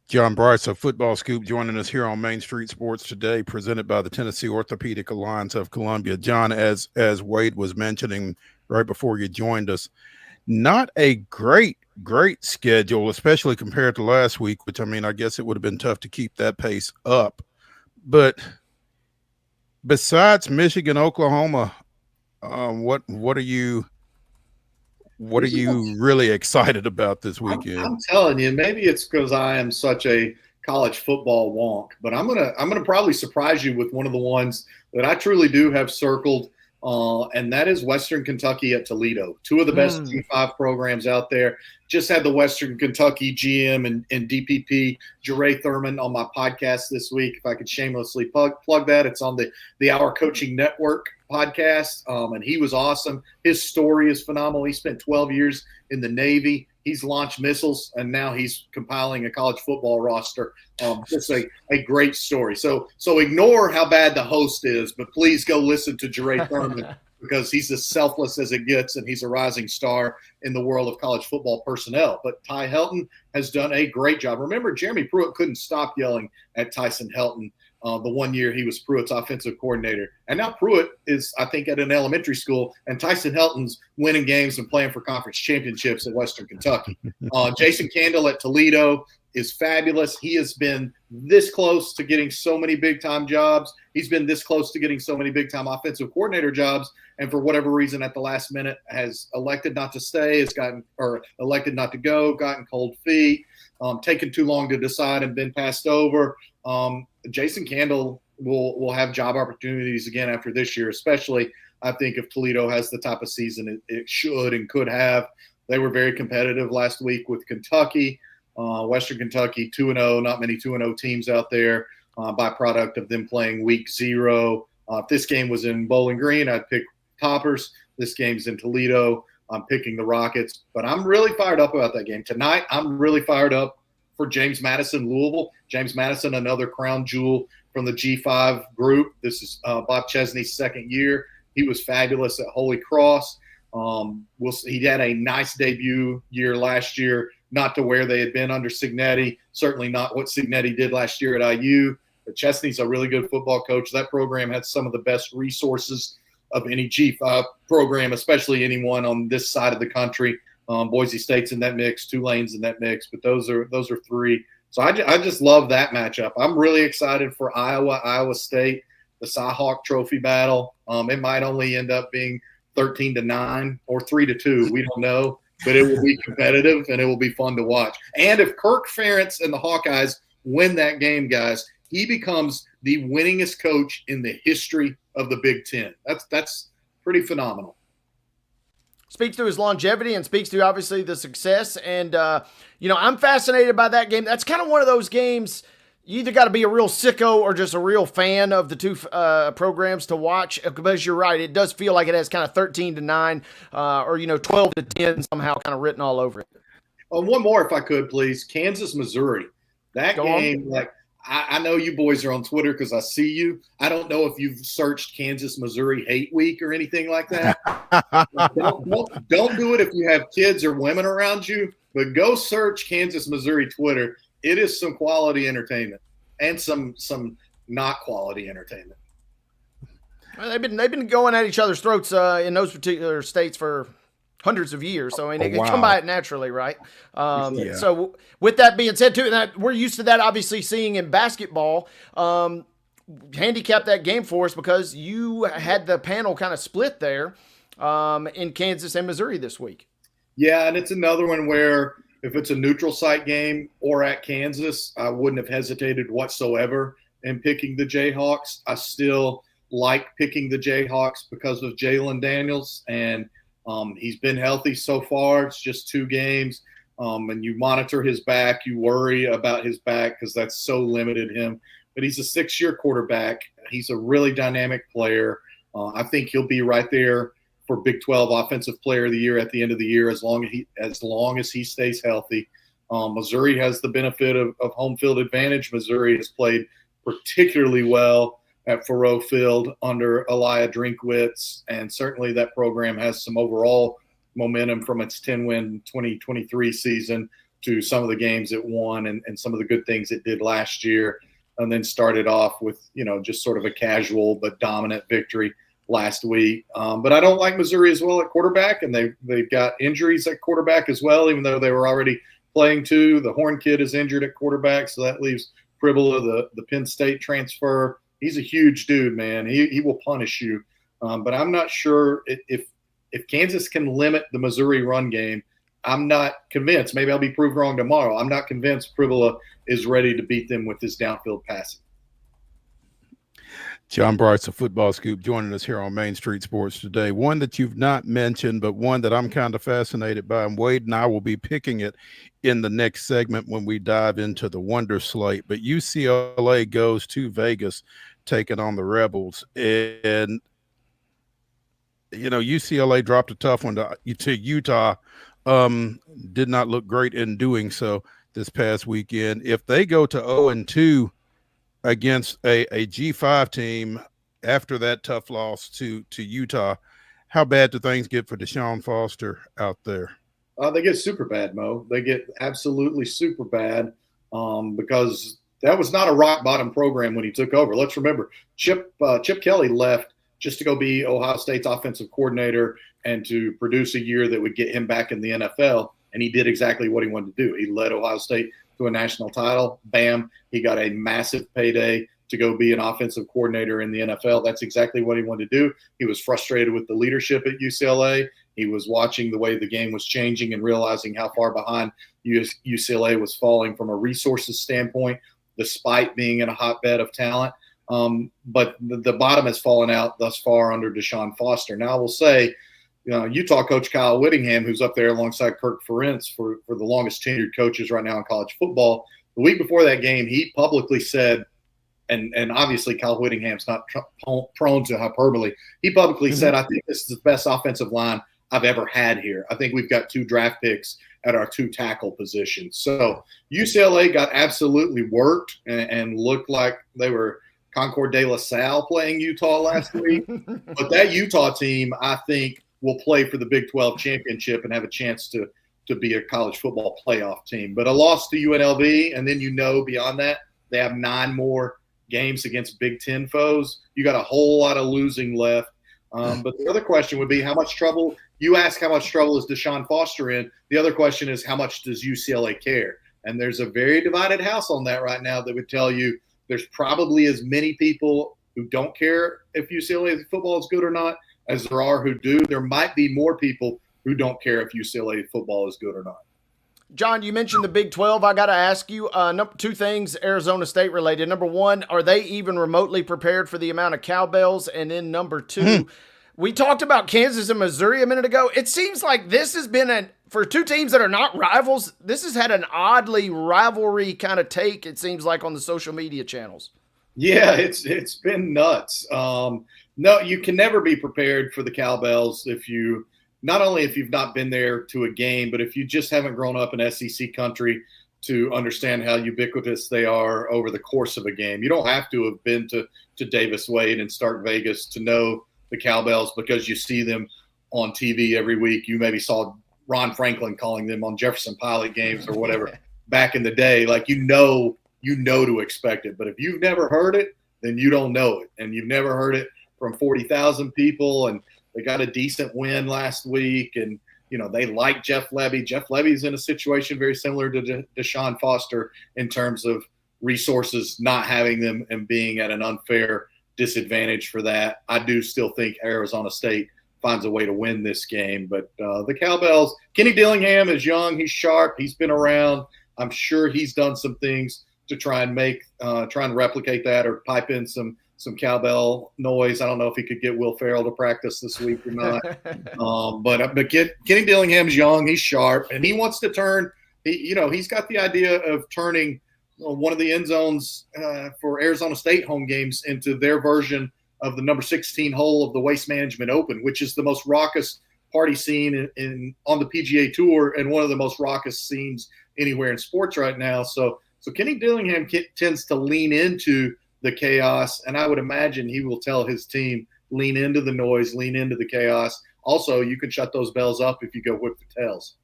S1: John Bryce of Football Scoop joining us here on Main Street Sports today, presented by the Tennessee Orthopedic Alliance of Columbia. John, as Wade was mentioning right before you joined us, not a great schedule, especially compared to last week, which, I mean, I guess it would have been tough to keep that pace up. But besides Michigan, Oklahoma, what are you really excited about this weekend?
S15: I'm telling you, maybe it's because I am such a college football wonk, but I'm gonna probably surprise you with one of the ones that I truly do have circled, and that is Western Kentucky at Toledo. Two of the best G5 programs out there. Just had the Western Kentucky GM and DPP, Jeray Thurman, on my podcast this week. If I could shamelessly plug that, it's on the Our Coaching Network podcast, and he was awesome. His story is phenomenal. He spent 12 years in the Navy. He's launched missiles, and now he's compiling a college football roster. Just a great story. So ignore how bad the host is, but please go listen to Jeray Thurman because he's as selfless as it gets, and he's a rising star in the world of college football personnel. But Ty Helton has done a great job. Remember, Jeremy Pruitt couldn't stop yelling at Tyson Helton the one year he was Pruitt's offensive coordinator. And now Pruitt is, I think, at an elementary school, and Tyson Helton's winning games and playing for conference championships at Western Kentucky. Jason Candle at Toledo is fabulous. He has been this close to getting so many big-time jobs. He's been this close to getting so many big-time offensive coordinator jobs, and for whatever reason at the last minute has elected not to stay, elected not to go, gotten cold feet, taken too long to decide and been passed over. Jason Candle will have job opportunities again after this year, especially I think if Toledo has the type of season it should and could have. They were very competitive last week with Kentucky. Western Kentucky 2-0, not many 2-0 teams out there, byproduct of them playing week 0. If this game was in Bowling Green, I'd pick Toppers. This game's in Toledo. I'm picking the Rockets, but I'm really fired up about that game. Tonight, I'm really fired up for James Madison, Louisville. James Madison, another crown jewel from the G5 group. This is Bob Chesney's second year. He was fabulous at Holy Cross. He had a nice debut year last year, not to where they had been under Signetti, certainly not what Signetti did last year at IU. But Chesney's a really good football coach. That program had some of the best resources of any G5 program, especially anyone on this side of the country. Boise State's in that mix, Tulane's in that mix, but those are three. So I just love that matchup. I'm really excited for Iowa State, the Cy-Hawk Trophy battle. It might only end up being 13-9 or 3-2. We don't know, but it will be competitive and it will be fun to watch. And if Kirk Ferentz and the Hawkeyes win that game, guys, he becomes the winningest coach in the history of the Big Ten. That's pretty phenomenal.
S2: Speaks to his longevity and speaks to, obviously, the success. And, I'm fascinated by that game. That's kind of one of those games you either got to be a real sicko or just a real fan of the two programs to watch, because you're right. It does feel like it has kind of 13-9 or 12-10 somehow kind of written all over it.
S15: One more, if I could, please. Kansas, Missouri. That game, I know you boys are on Twitter because I see you. I don't know if you've searched Kansas, Missouri Hate Week or anything like that. Don't do it if you have kids or women around you, but go search Kansas, Missouri Twitter. It is some quality entertainment and some not quality entertainment.
S2: Well, they've been going at each other's throats in those particular states for hundreds of years. So, I mean, it can come by it naturally, right? So with that being said, too, we're used to that, obviously, seeing in basketball. handicap that game for us because you had the panel kind of split there in Kansas and Missouri this week.
S15: Yeah, and it's another one where if it's a neutral site game or at Kansas, I wouldn't have hesitated whatsoever in picking the Jayhawks. I still like picking the Jayhawks because of Jalen Daniels, and he's been healthy so far. It's just 2 games, and you monitor his back. You worry about his back because that's so limited him. But he's a 6-year quarterback. He's a really dynamic player. I think he'll be right there for Big 12 Offensive Player of the Year at the end of the year as long as he stays healthy. Missouri has the benefit of home field advantage. Missouri has played particularly well at Faurot Field under Elia Drinkwitz, and certainly that program has some overall momentum from its 10-win 2023 season to some of the games it won and some of the good things it did last year, and then started off with, just sort of a casual but dominant victory last week. But I don't like Missouri as well at quarterback, and they've got injuries at quarterback as well, even though they were already playing 2. The Horn kid is injured at quarterback, so that leaves Pribula, the Penn State transfer. He's a huge dude, man. He will punish you. But I'm not sure if Kansas can limit the Missouri run game. I'm not convinced. Maybe I'll be proved wrong tomorrow. I'm not convinced Pribula is ready to beat them with his downfield passing.
S1: John Brice of Football Scoop joining us here on Main Street Sports today. One that you've not mentioned, but one that I'm kind of fascinated by, and Wade and I will be picking it in the next segment when we dive into the Wonder Slate. But UCLA goes to Vegas, taking on the Rebels. And, UCLA dropped a tough one to Utah. Did not look great in doing so this past weekend. If they go to 0-2 against a G5 team after that tough loss to Utah, how bad do things get for Deshaun Foster out there?
S15: They get super bad, Mo. They get absolutely super bad because that was not a rock bottom program when he took over. Let's remember, Chip Kelly left just to go be Ohio State's offensive coordinator and to produce a year that would get him back in the NFL. And he did exactly what he wanted to do. He led Ohio State to a national title. Bam, he got a massive payday to go be an offensive coordinator in the NFL. That's exactly what he wanted to do. He was frustrated with the leadership at UCLA. He was watching the way the game was changing and realizing how far behind UCLA was falling from a resources standpoint, despite being in a hotbed of talent. But the bottom has fallen out thus far under Deshaun Foster. Now, I will say, Utah coach Kyle Whittingham, who's up there alongside Kirk Ferentz for the longest tenured coaches right now in college football, the week before that game, he publicly said, and obviously Kyle Whittingham's not prone to hyperbole, he publicly said, I think this is the best offensive line I've ever had here. I think we've got 2 draft picks at our 2 tackle positions. So UCLA got absolutely worked and looked like they were Concord de La Salle playing Utah last week. But that Utah team, I think, will play for the Big 12 championship and have a chance to be a college football playoff team. But a loss to UNLV, and then beyond that, they have 9 more games against Big 10 foes. You got a whole lot of losing left. But the other question would be how much trouble – you ask how much trouble is Deshaun Foster in. The other question is how much does UCLA care? And there's a very divided house on that right now that would tell you there's probably as many people who don't care if UCLA football is good or not as there are who do. There might be more people who don't care if UCLA football is good or not.
S2: John, you mentioned the Big 12. I got to ask you 2 things Arizona State related. Number 1, are they even remotely prepared for the amount of cowbells? And then number 2, we talked about Kansas and Missouri a minute ago. It seems like this has been for 2 teams that are not rivals, this has had an oddly rivalry kind of take, it seems like, on the social media channels.
S15: Yeah, it's been nuts. No, you can never be prepared for the cowbells if you've not been there to a game, but if you just haven't grown up in SEC country to understand how ubiquitous they are over the course of a game. You don't have to have been to Davis Wade and Stark Vegas to know the cowbells because you see them on TV every week. You maybe saw Ron Franklin calling them on Jefferson Pilot games or whatever back in the day. Like, you know to expect it. But if you've never heard it, then you don't know it. And you've never heard it from 40,000 people. And they got a decent win last week. And, they like Jeff Lebby. Jeff Lebby's in a situation very similar to Deshaun Foster in terms of, resources not having them and being at an unfair disadvantage for that. I do still think Arizona State finds a way to win this game. But the Cowbells, Kenny Dillingham is young. He's sharp. He's been around. I'm sure he's done some things to try and replicate that or pipe in some cowbell noise. I don't know if he could get Will Ferrell to practice this week or not. But Kenny Dillingham's young. He's sharp, and he wants to turn. He's got the idea of turning one of the end zones for Arizona State home games into their version of the number 16 hole of the Waste Management Open, which is the most raucous party scene on the PGA Tour and one of the most raucous scenes anywhere in sports right now. So Kenny Dillingham tends to lean into the chaos, and I would imagine he will tell his team, lean into the noise, lean into the chaos. Also, you can shut those bells up if you go whip the tails.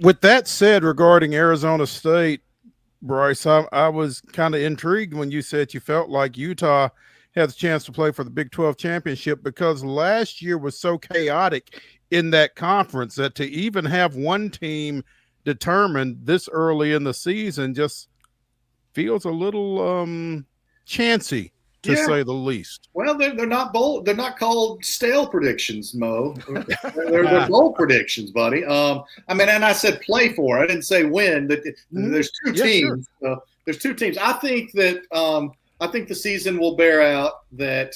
S1: With that said, regarding Arizona State, Bryce, I was kind of intrigued when you said you felt like Utah had the chance to play for the Big 12 championship, because last year was so chaotic in that conference that to even have one team determined this early in the season just feels a little chancy, to say the least.
S15: Well, they're not bold. They're not called stale predictions, Mo. They're bold predictions, buddy. And I said play for. I didn't say win. There's two teams. Sure. There's two teams. I think that the season will bear out that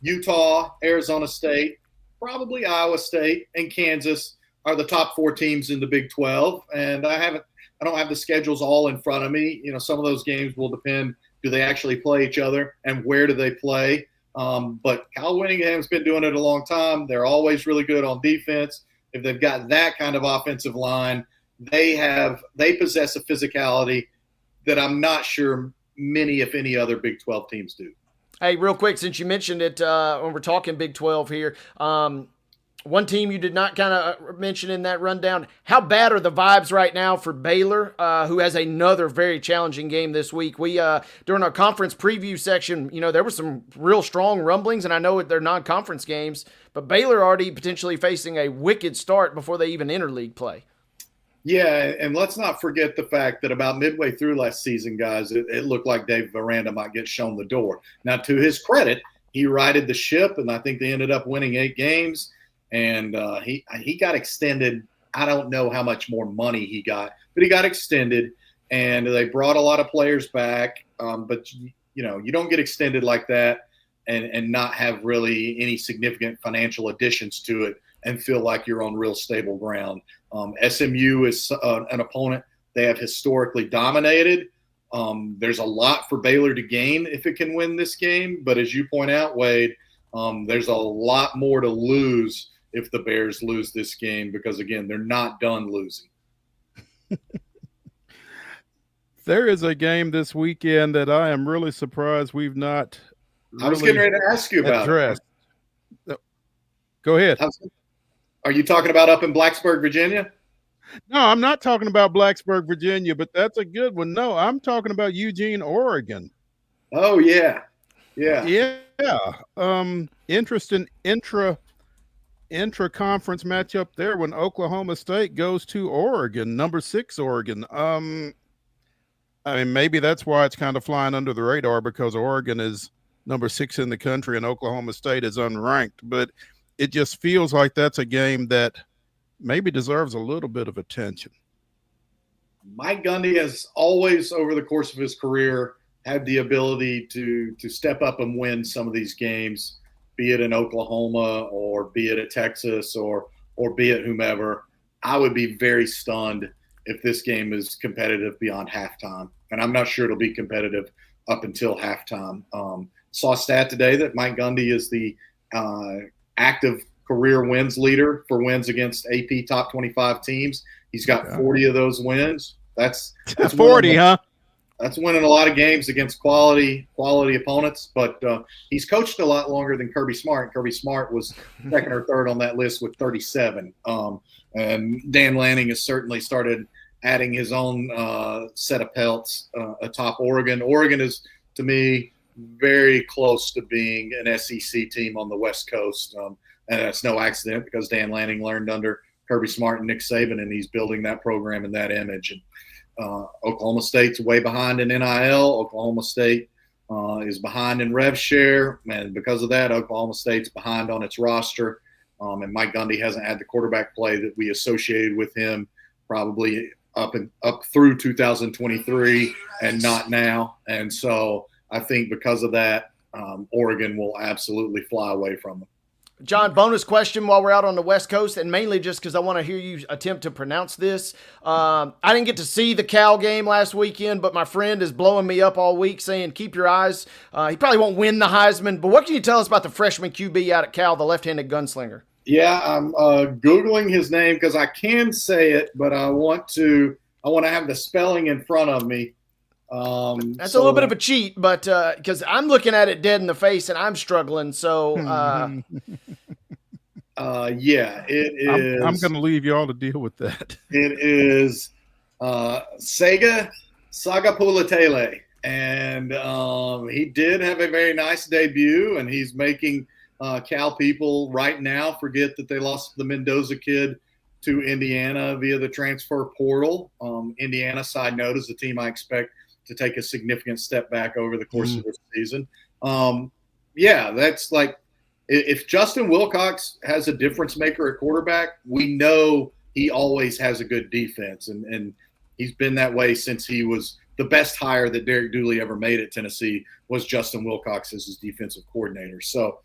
S15: Utah, Arizona State, probably Iowa State, and Kansas are the top four teams in the Big 12. And I don't have the schedules all in front of me. Some of those games will depend. Do they actually play each other, and where do they play? But Kyle Whittingham's been doing it a long time. They're always really good on defense. If they've got that kind of offensive line, they possess a physicality that I'm not sure many, if any, other Big 12 teams do.
S2: Hey, real quick, since you mentioned it, when we're talking Big 12 here, one team you did not kind of mention in that rundown, how bad are the vibes right now for Baylor, who has another very challenging game this week? We, during our conference preview section, there were some real strong rumblings, and I know they're non-conference games, but Baylor already potentially facing a wicked start before they even enter league play.
S15: Yeah, and let's not forget the fact that about midway through last season, guys, it looked like Dave Veranda might get shown the door. Now, to his credit, he righted the ship, and I think they ended up winning 8 games. And he got extended. I don't know how much more money he got, but he got extended, and they brought a lot of players back. But you don't get extended like that and not have really any significant financial additions to it and feel like you're on real stable ground. SMU is an opponent they have historically dominated. There's a lot for Baylor to gain if it can win this game, but as you point out, Wade, there's a lot more to lose if the Bears lose this game, because again, they're not done losing.
S1: There is a game this weekend that I am really surprised we've not
S15: I was getting ready to ask you about
S1: addressed. Go ahead.
S15: Are you talking about up in Blacksburg, Virginia?
S1: No, I'm not talking about Blacksburg, Virginia, but that's a good one. No, I'm talking about Eugene, Oregon.
S15: Oh, yeah.
S1: Interesting intra-conference matchup there when Oklahoma State goes to Oregon, number 6 Oregon. Maybe that's why it's kind of flying under the radar, because Oregon is number 6 in the country and Oklahoma State is unranked. But it just feels like that's a game that maybe deserves a little bit of attention.
S15: Mike Gundy has always, over the course of his career, had the ability to step up and win some of these games, be it in Oklahoma or be it at Texas or be it whomever. I would be very stunned if this game is competitive beyond halftime. And I'm not sure it'll be competitive up until halftime. Saw a stat today that Mike Gundy is the active career wins leader for wins against AP top 25 teams. He's got 40 of those wins. That's
S1: 40, huh?
S15: That's winning a lot of games against quality opponents, but he's coached a lot longer than Kirby Smart. Kirby Smart was second or third on that list with 37. And Dan Lanning has certainly started adding his own set of pelts atop Oregon. Oregon is, to me, very close to being an SEC team on the West Coast. And that's no accident, because Dan Lanning learned under Kirby Smart and Nick Saban, and he's building that program and that image. And Oklahoma State's way behind in NIL. Oklahoma State is behind in rev share, and because of that, Oklahoma State's behind on its roster. And Mike Gundy hasn't had the quarterback play that we associated with him probably up through 2023 and not now. And so I think because of that, Oregon will absolutely fly away from them.
S2: John, bonus question while we're out on the West Coast, and mainly just because I want to hear you attempt to pronounce this. I didn't get to see the Cal game last weekend, but my friend is blowing me up all week saying keep your eyes. He probably won't win the Heisman, but what can you tell us about the freshman QB out at Cal, the left-handed gunslinger?
S15: Yeah, I'm Googling his name because I can say it, but I want to have the spelling in front of me.
S2: That's a little bit of a cheat, but because I'm looking at it dead in the face and I'm struggling. So,
S15: yeah, it is.
S1: I'm going to leave you all to deal with that.
S15: It is Saga Pulatele, and he did have a very nice debut, and he's making Cal people right now forget that they lost the Mendoza kid to Indiana via the transfer portal. Indiana, side note, is the team I expect to take a significant step back over the course of this season. Yeah, that's like if Justin Wilcox has a difference maker at quarterback, we know he always has a good defense, and he's been that way since he was the best hire that Derek Dooley ever made at Tennessee was Justin Wilcox as his defensive coordinator. So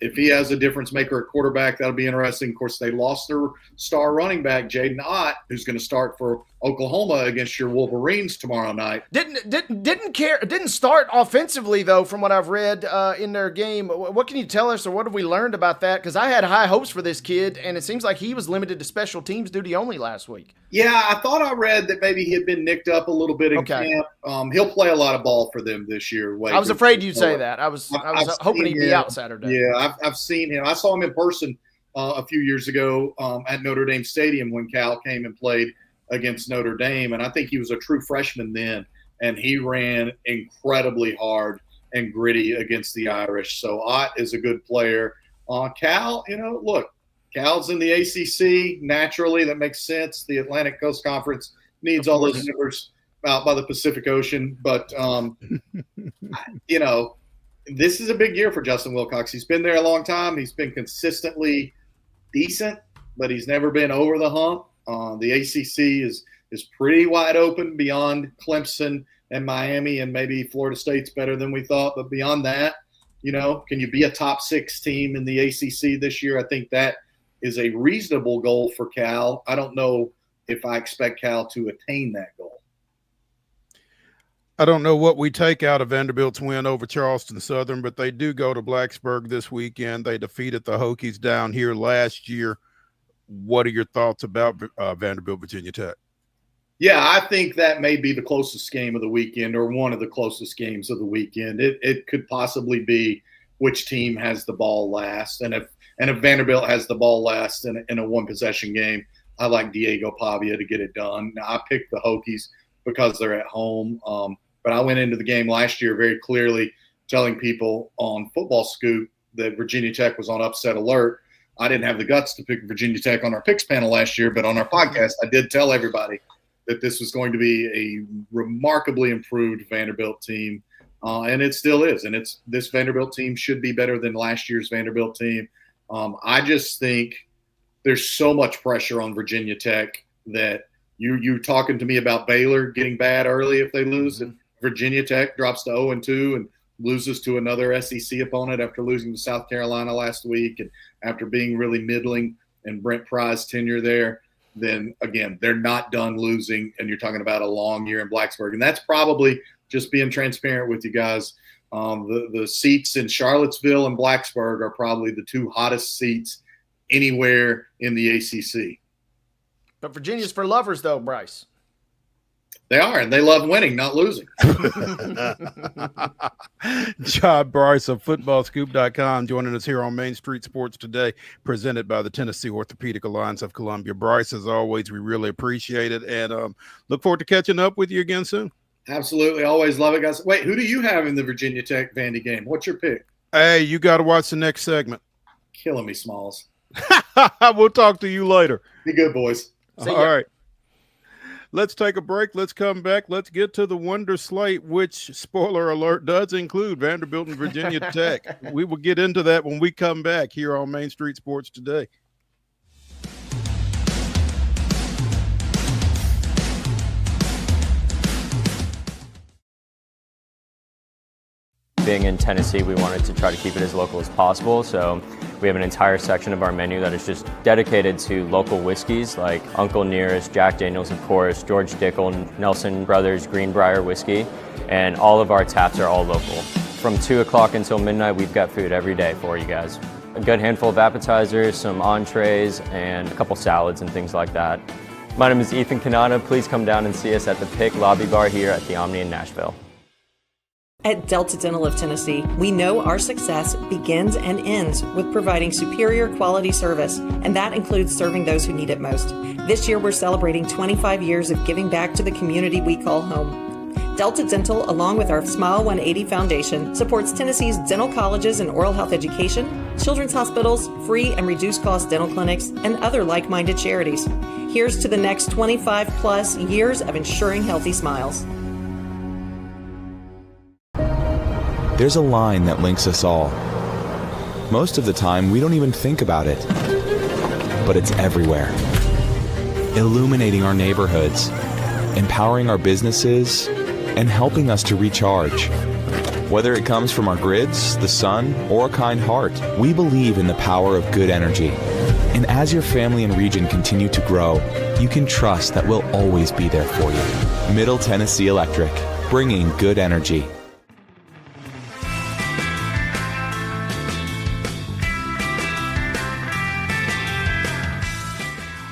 S15: if he has a difference maker at quarterback, that'll be interesting. Of course, they lost their star running back, Jaden Ott, who's going to start for Oklahoma against your Wolverines tomorrow night.
S2: Didn't start offensively though, from what I've read in their game. What can you tell us, or what have we learned about that? Because I had high hopes for this kid, and it seems like he was limited to special teams duty only last week.
S15: Yeah, I thought I read that maybe he had been nicked up a little bit in camp. He'll play a lot of ball for them this year.
S2: I was afraid you'd say that. I was hoping he'd be out Saturday.
S15: Yeah, I've seen him. I saw him in person a few years ago at Notre Dame Stadium when Cal came and played against Notre Dame, and I think he was a true freshman then, and he ran incredibly hard and gritty against the Irish. So Ott is a good player. Cal, look, Cal's in the ACC naturally. That makes sense. The Atlantic Coast Conference needs all those numbers out by the Pacific Ocean, but this is a big year for Justin Wilcox. He's been there a long time. He's been consistently decent, but he's never been over the hump. The ACC is pretty wide open beyond Clemson and Miami, and maybe Florida State's better than we thought. But beyond that, can you be a top 6 team in the ACC this year? I think that is a reasonable goal for Cal. I don't know if I expect Cal to attain that goal.
S1: I don't know what we take out of Vanderbilt's win over Charleston Southern, but they do go to Blacksburg this weekend. They defeated the Hokies down here last year. What are your thoughts about Vanderbilt, Virginia Tech?
S15: Yeah, I think that may be the closest game of the weekend, or one of the closest games of the weekend. It could possibly be which team has the ball last. And if Vanderbilt has the ball last in a one-possession game, I like Diego Pavia to get it done. Now, I picked the Hokies because they're at home. But I went into the game last year very clearly telling people on Football Scoop that Virginia Tech was on upset alert. I didn't have the guts to pick Virginia Tech on our picks panel last year, but on our podcast, I did tell everybody that this was going to be a remarkably improved Vanderbilt team, and it still is. And this Vanderbilt team should be better than last year's Vanderbilt team. I just think there's so much pressure on Virginia Tech that you talking to me about Baylor getting bad early if they lose, and Virginia Tech drops to 0-2 and loses to another SEC opponent after losing to South Carolina last week and after being really middling in Brent Pry's tenure there, then again, they're not done losing, and you're talking about a long year in Blacksburg. And that's probably just being transparent with you guys. The seats in Charlottesville and Blacksburg are probably the 2 hottest seats anywhere in the ACC.
S2: But Virginia's for lovers, though, Bryce.
S15: They are, and they love winning, not losing.
S1: John Bryce of FootballScoop.com joining us here on Main Street Sports today, presented by the Tennessee Orthopedic Alliance of Columbia. Bryce, as always, we really appreciate it, and look forward to catching up with you again soon.
S15: Absolutely. Always love it, guys. Wait, who do you have in the Virginia Tech Vandy game? What's your pick?
S1: Hey, you got to watch the next segment.
S15: Killing me, Smalls.
S1: We'll talk to you later.
S15: Be good, boys.
S2: See
S1: All
S2: ya.
S1: right. Let's take a break. Let's come back. Let's get to the Wonder Slate, which, spoiler alert, does include Vanderbilt and Virginia Tech. We will get into that when we come back here on Main Street Sports Today.
S16: Being in Tennessee, we wanted to try to keep it as local as possible, so we have an entire section of our menu that is just dedicated to local whiskeys like Uncle Nearest, Jack Daniels, of course, George Dickel, Nelson Brothers, Greenbrier whiskey, and all of our taps are all local. From 2 o'clock until midnight, we've got food every day for you guys. A good handful of appetizers, some entrees, and a couple salads and things like that. My name is Ethan Kanata. Please come down and see us at the Pick Lobby Bar here at the Omni in Nashville.
S17: At Delta Dental of Tennessee, we know our success begins and ends with providing superior quality service, and that includes serving those who need it most. This year, we're celebrating 25 years of giving back to the community we call home. Delta Dental, along with our Smile 180 Foundation, supports Tennessee's dental colleges and oral health education, children's hospitals, free and reduced cost dental clinics, and other like-minded charities. Here's to the next 25 plus years of ensuring healthy smiles.
S18: There's a line that links us all. Most of the time, we don't even think about it, but it's everywhere. Illuminating our neighborhoods, empowering our businesses, and helping us to recharge. Whether it comes from our grids, the sun, or a kind heart, we believe in the power of good energy. And as your family and region continue to grow, you can trust that we'll always be there for you. Middle Tennessee Electric, bringing good energy.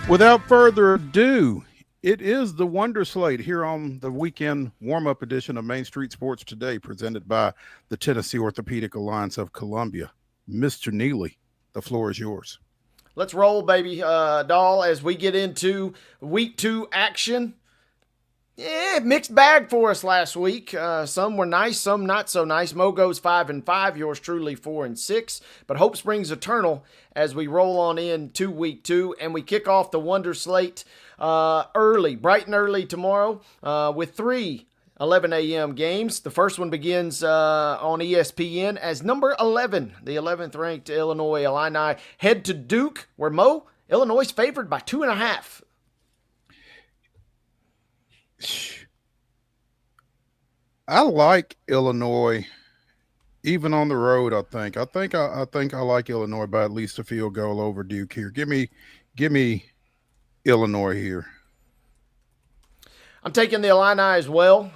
S1: Without further ado, it is the Wonder Slate here on the weekend warm-up edition of Main Street Sports Today, presented by the Tennessee Orthopedic Alliance of Columbia. Mr. Neely, the floor is yours.
S2: Let's roll, baby doll, as we get into week 2 action. Yeah, mixed bag for us last week. Some were nice, some not so nice. Mo goes 5-5, yours truly 4-6. But hope springs eternal as we roll on into week 2, and we kick off the Wonder Slate early, bright and early tomorrow with 3 11 a.m. games. The first one begins on ESPN as number 11, the 11th ranked Illinois Illini head to Duke, where Mo, Illinois is favored by 2.5.
S1: I like Illinois, even on the road. I think I like Illinois by at least a field goal over Duke here. Give me Illinois here.
S2: I'm taking the Illini as well.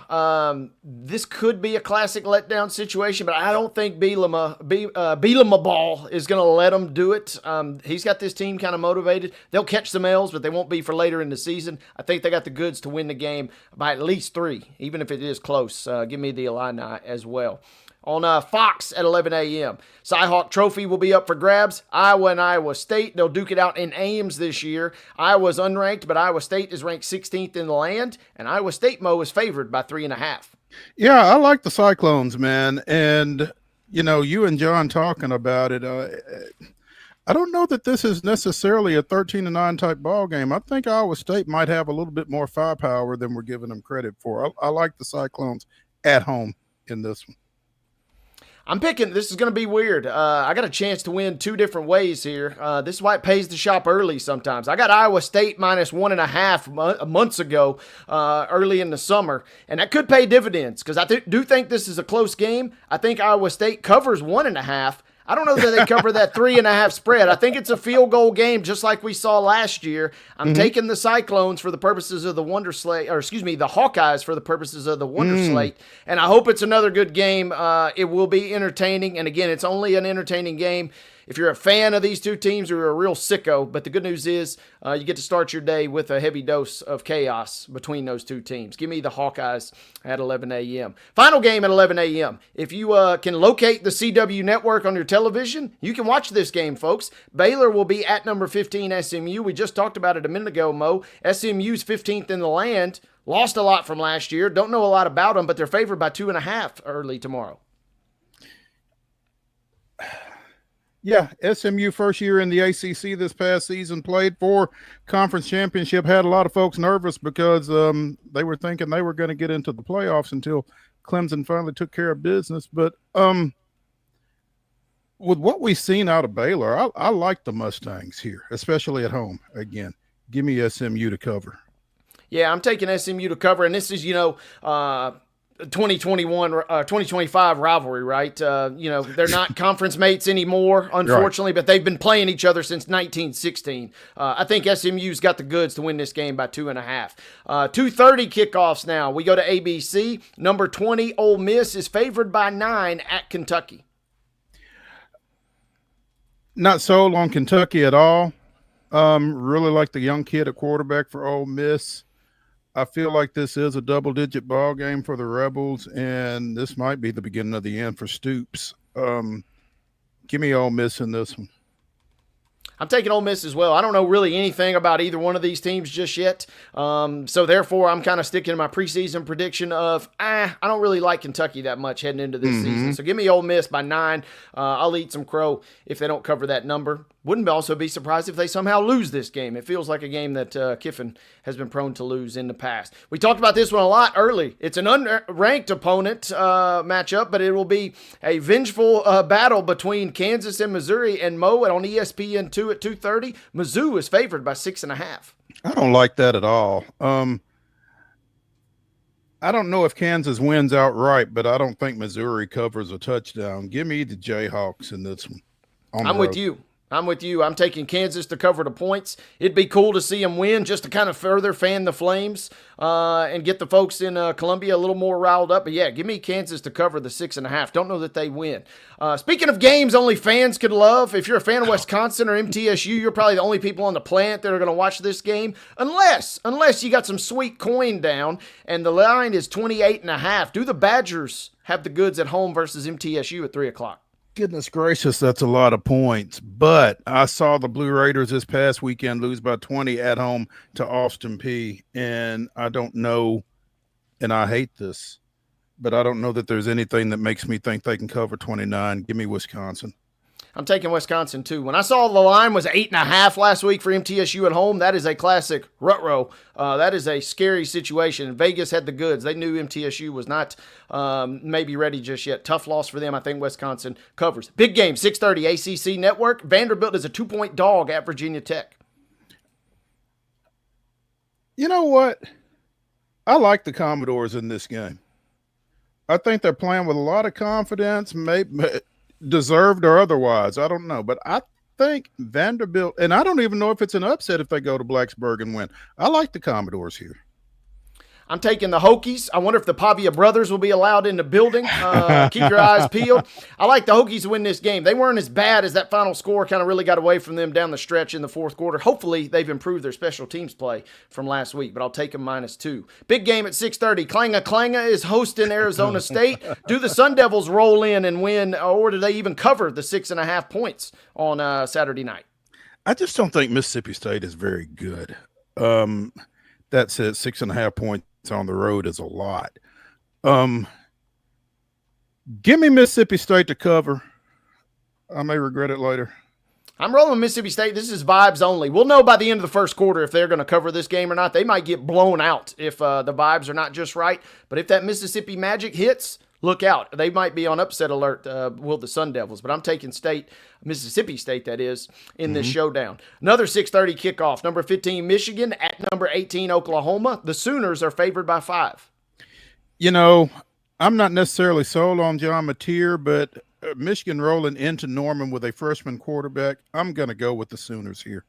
S2: This could be a classic letdown situation, but I don't think Bielema Ball is going to let them do it. He's got this team kind of motivated. They'll catch some L's, but they won't be for later in the season. I think they got the goods to win the game by at least 3, even if it is close. Give me the Illini as well. On Fox at 11 a.m. Cy-Hawk Trophy will be up for grabs. Iowa and Iowa State. They'll duke it out in Ames this year. Iowa's unranked, but Iowa State is ranked 16th in the land, and Iowa State, Mo, is favored by 3.5.
S1: Yeah, I like the Cyclones, man. And, you and John talking about it, I don't know that this is necessarily a 13-9 type ball game. I think Iowa State might have a little bit more firepower than we're giving them credit for. I like the Cyclones at home in this one.
S2: I'm picking, this is going to be weird. I got a chance to win 2 different ways here. This is why it pays to shop early sometimes. I got Iowa State minus 1.5 months ago, early in the summer, and that could pay dividends because I do think this is a close game. I think Iowa State covers 1.5. I don't know that they cover that 3.5 spread. I think it's a field goal game, just like we saw last year. I'm taking the Cyclones for the purposes of the Wonder Slate, or excuse me, the Hawkeyes for the purposes of the Wonder Slate. And I hope it's another good game. It will be entertaining. And again, it's only an entertaining game if you're a fan of these two teams, you're a real sicko. But the good news is you get to start your day with a heavy dose of chaos between those two teams. Give me the Hawkeyes at 11 a.m. Final game at 11 a.m. If you can locate the CW network on your television, you can watch this game, folks. Baylor will be at number 15 SMU. We just talked about it a minute ago, Mo. SMU's 15th in the land. Lost a lot from last year. Don't know a lot about them, but they're favored by 2.5 early tomorrow.
S1: Yeah, SMU first year in the ACC this past season, played for conference championship, had a lot of folks nervous because they were thinking they were going to get into the playoffs until Clemson finally took care of business. But with what we've seen out of Baylor, I like the Mustangs here, especially at home. Again, give me SMU to cover.
S2: Yeah, I'm taking SMU to cover, and this is, 2025 rivalry, right? They're not conference mates anymore, unfortunately, but they've been playing each other since 1916. I think SMU's got the goods to win this game by 2.5. 2:30 kickoffs now. We go to ABC. Number 20, Ole Miss is favored by 9 at Kentucky.
S1: Not sold on Kentucky at all. Really like the young kid at quarterback for Ole Miss. I feel like this is a double-digit ball game for the Rebels, and this might be the beginning of the end for Stoops. Give me Ole Miss in this one.
S2: I'm taking Ole Miss as well. I don't know really anything about either one of these teams just yet. So therefore, I'm kind of sticking to my preseason prediction of, I don't really like Kentucky that much heading into this season. So give me Ole Miss by 9. I'll eat some crow if they don't cover that number. Wouldn't also be surprised if they somehow lose this game. It feels like a game that Kiffin has been prone to lose in the past. We talked about this one a lot early. It's an unranked opponent matchup, but it will be a vengeful battle between Kansas and Missouri. And Mo, on ESPN2 at 2:30, Mizzou is favored by 6.5.
S1: I don't like that at all. I don't know if Kansas wins outright, but I don't think Missouri covers a touchdown. Give me the Jayhawks in this one.
S2: I'm with you. I'm taking Kansas to cover the points. It'd be cool to see them win just to kind of further fan the flames and get the folks in Columbia a little more riled up. But, yeah, give me Kansas to cover the 6.5. Don't know that they win. Speaking of games only fans could love, if you're a fan of Wisconsin or MTSU, you're probably the only people on the planet that are going to watch this game, unless you got some sweet coin down and the line is 28.5. Do the Badgers have the goods at home versus MTSU at 3 o'clock?
S1: Goodness gracious, that's a lot of points. But I saw the Blue Raiders this past weekend lose by 20 at home to Austin Peay. And I don't know, and I hate this, but I don't know that there's anything that makes me think they can cover 29. Give me Wisconsin.
S2: I'm taking Wisconsin, too. When I saw the line was 8.5 last week for MTSU at home, that is a classic rut-row. That is a scary situation. Vegas had the goods. They knew MTSU was not maybe ready just yet. Tough loss for them. I think Wisconsin covers. Big game, 6:30 ACC Network. Vanderbilt is a 2-point dog at Virginia Tech.
S1: You know what? I like the Commodores in this game. I think they're playing with a lot of confidence, maybe deserved or otherwise. I don't know. But I think Vanderbilt, and I don't even know if it's an upset if they go to Blacksburg and win. I like the Commodores here.
S2: I'm taking the Hokies. I wonder if the Pavia brothers will be allowed in the building. Keep your eyes peeled. I like the Hokies to win this game. They weren't as bad as that final score kind of really got away from them down the stretch in the fourth quarter. Hopefully, they've improved their special teams play from last week, but I'll take them -2. Big game at 6:30. Klanga is hosting Arizona State. Do the Sun Devils roll in and win, or do they even cover the 6.5 points on Saturday night?
S1: I just don't think Mississippi State is very good. That said, 6.5 points on the road is a lot. Give me Mississippi State to cover. I may regret it later.
S2: I'm rolling Mississippi State. This is vibes only. We'll know by the end of the first quarter if they're going to cover this game or not. They might get blown out if the vibes are not just right. But if that Mississippi magic hits, look out. They might be on upset alert, will the Sun Devils. But I'm taking Mississippi State, that is, in this showdown. Another 6:30 kickoff. Number 15, Michigan at number 18, Oklahoma. The Sooners are favored by 5.
S1: You know, I'm not necessarily sold on John Mateer, but Michigan rolling into Norman with a freshman quarterback, I'm going to go with the Sooners here.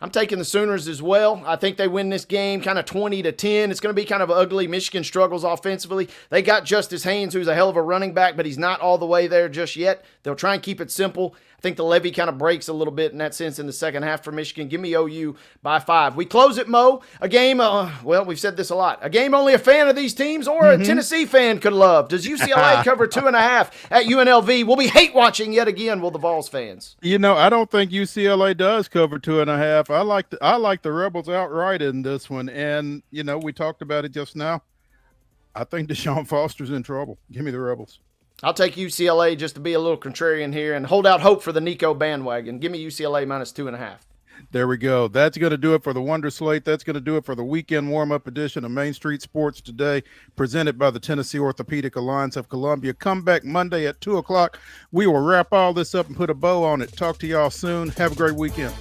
S2: I'm taking the Sooners as well. I think they win this game kind of 20-10. It's going to be kind of ugly. Michigan struggles offensively. They got Justice Haynes, who's a hell of a running back, but he's not all the way there just yet. They'll try and keep it simple. I think the levee kind of breaks a little bit in that sense in the second half for Michigan. Give me OU by 5. We close it, Mo. A game, well, we've said this a lot. A game only a fan of these teams or a Tennessee fan could love. Does UCLA cover 2.5 at UNLV? We'll be hate watching yet again, will the Vols fans?
S1: You know, I don't think UCLA does cover 2.5. I like the Rebels outright in this one. And, you know, we talked about it just now. I think Deshaun Foster's in trouble. Give me the Rebels.
S2: I'll take UCLA just to be a little contrarian here and hold out hope for the Nico bandwagon. Give me UCLA minus 2.5.
S1: There we go. That's going to do it for the Wonder Slate. That's going to do it for the weekend warm-up edition of Main Street Sports Today, presented by the Tennessee Orthopedic Alliance of Columbia. Come back Monday at 2 o'clock. We will wrap all this up and put a bow on it. Talk to y'all soon. Have a great weekend.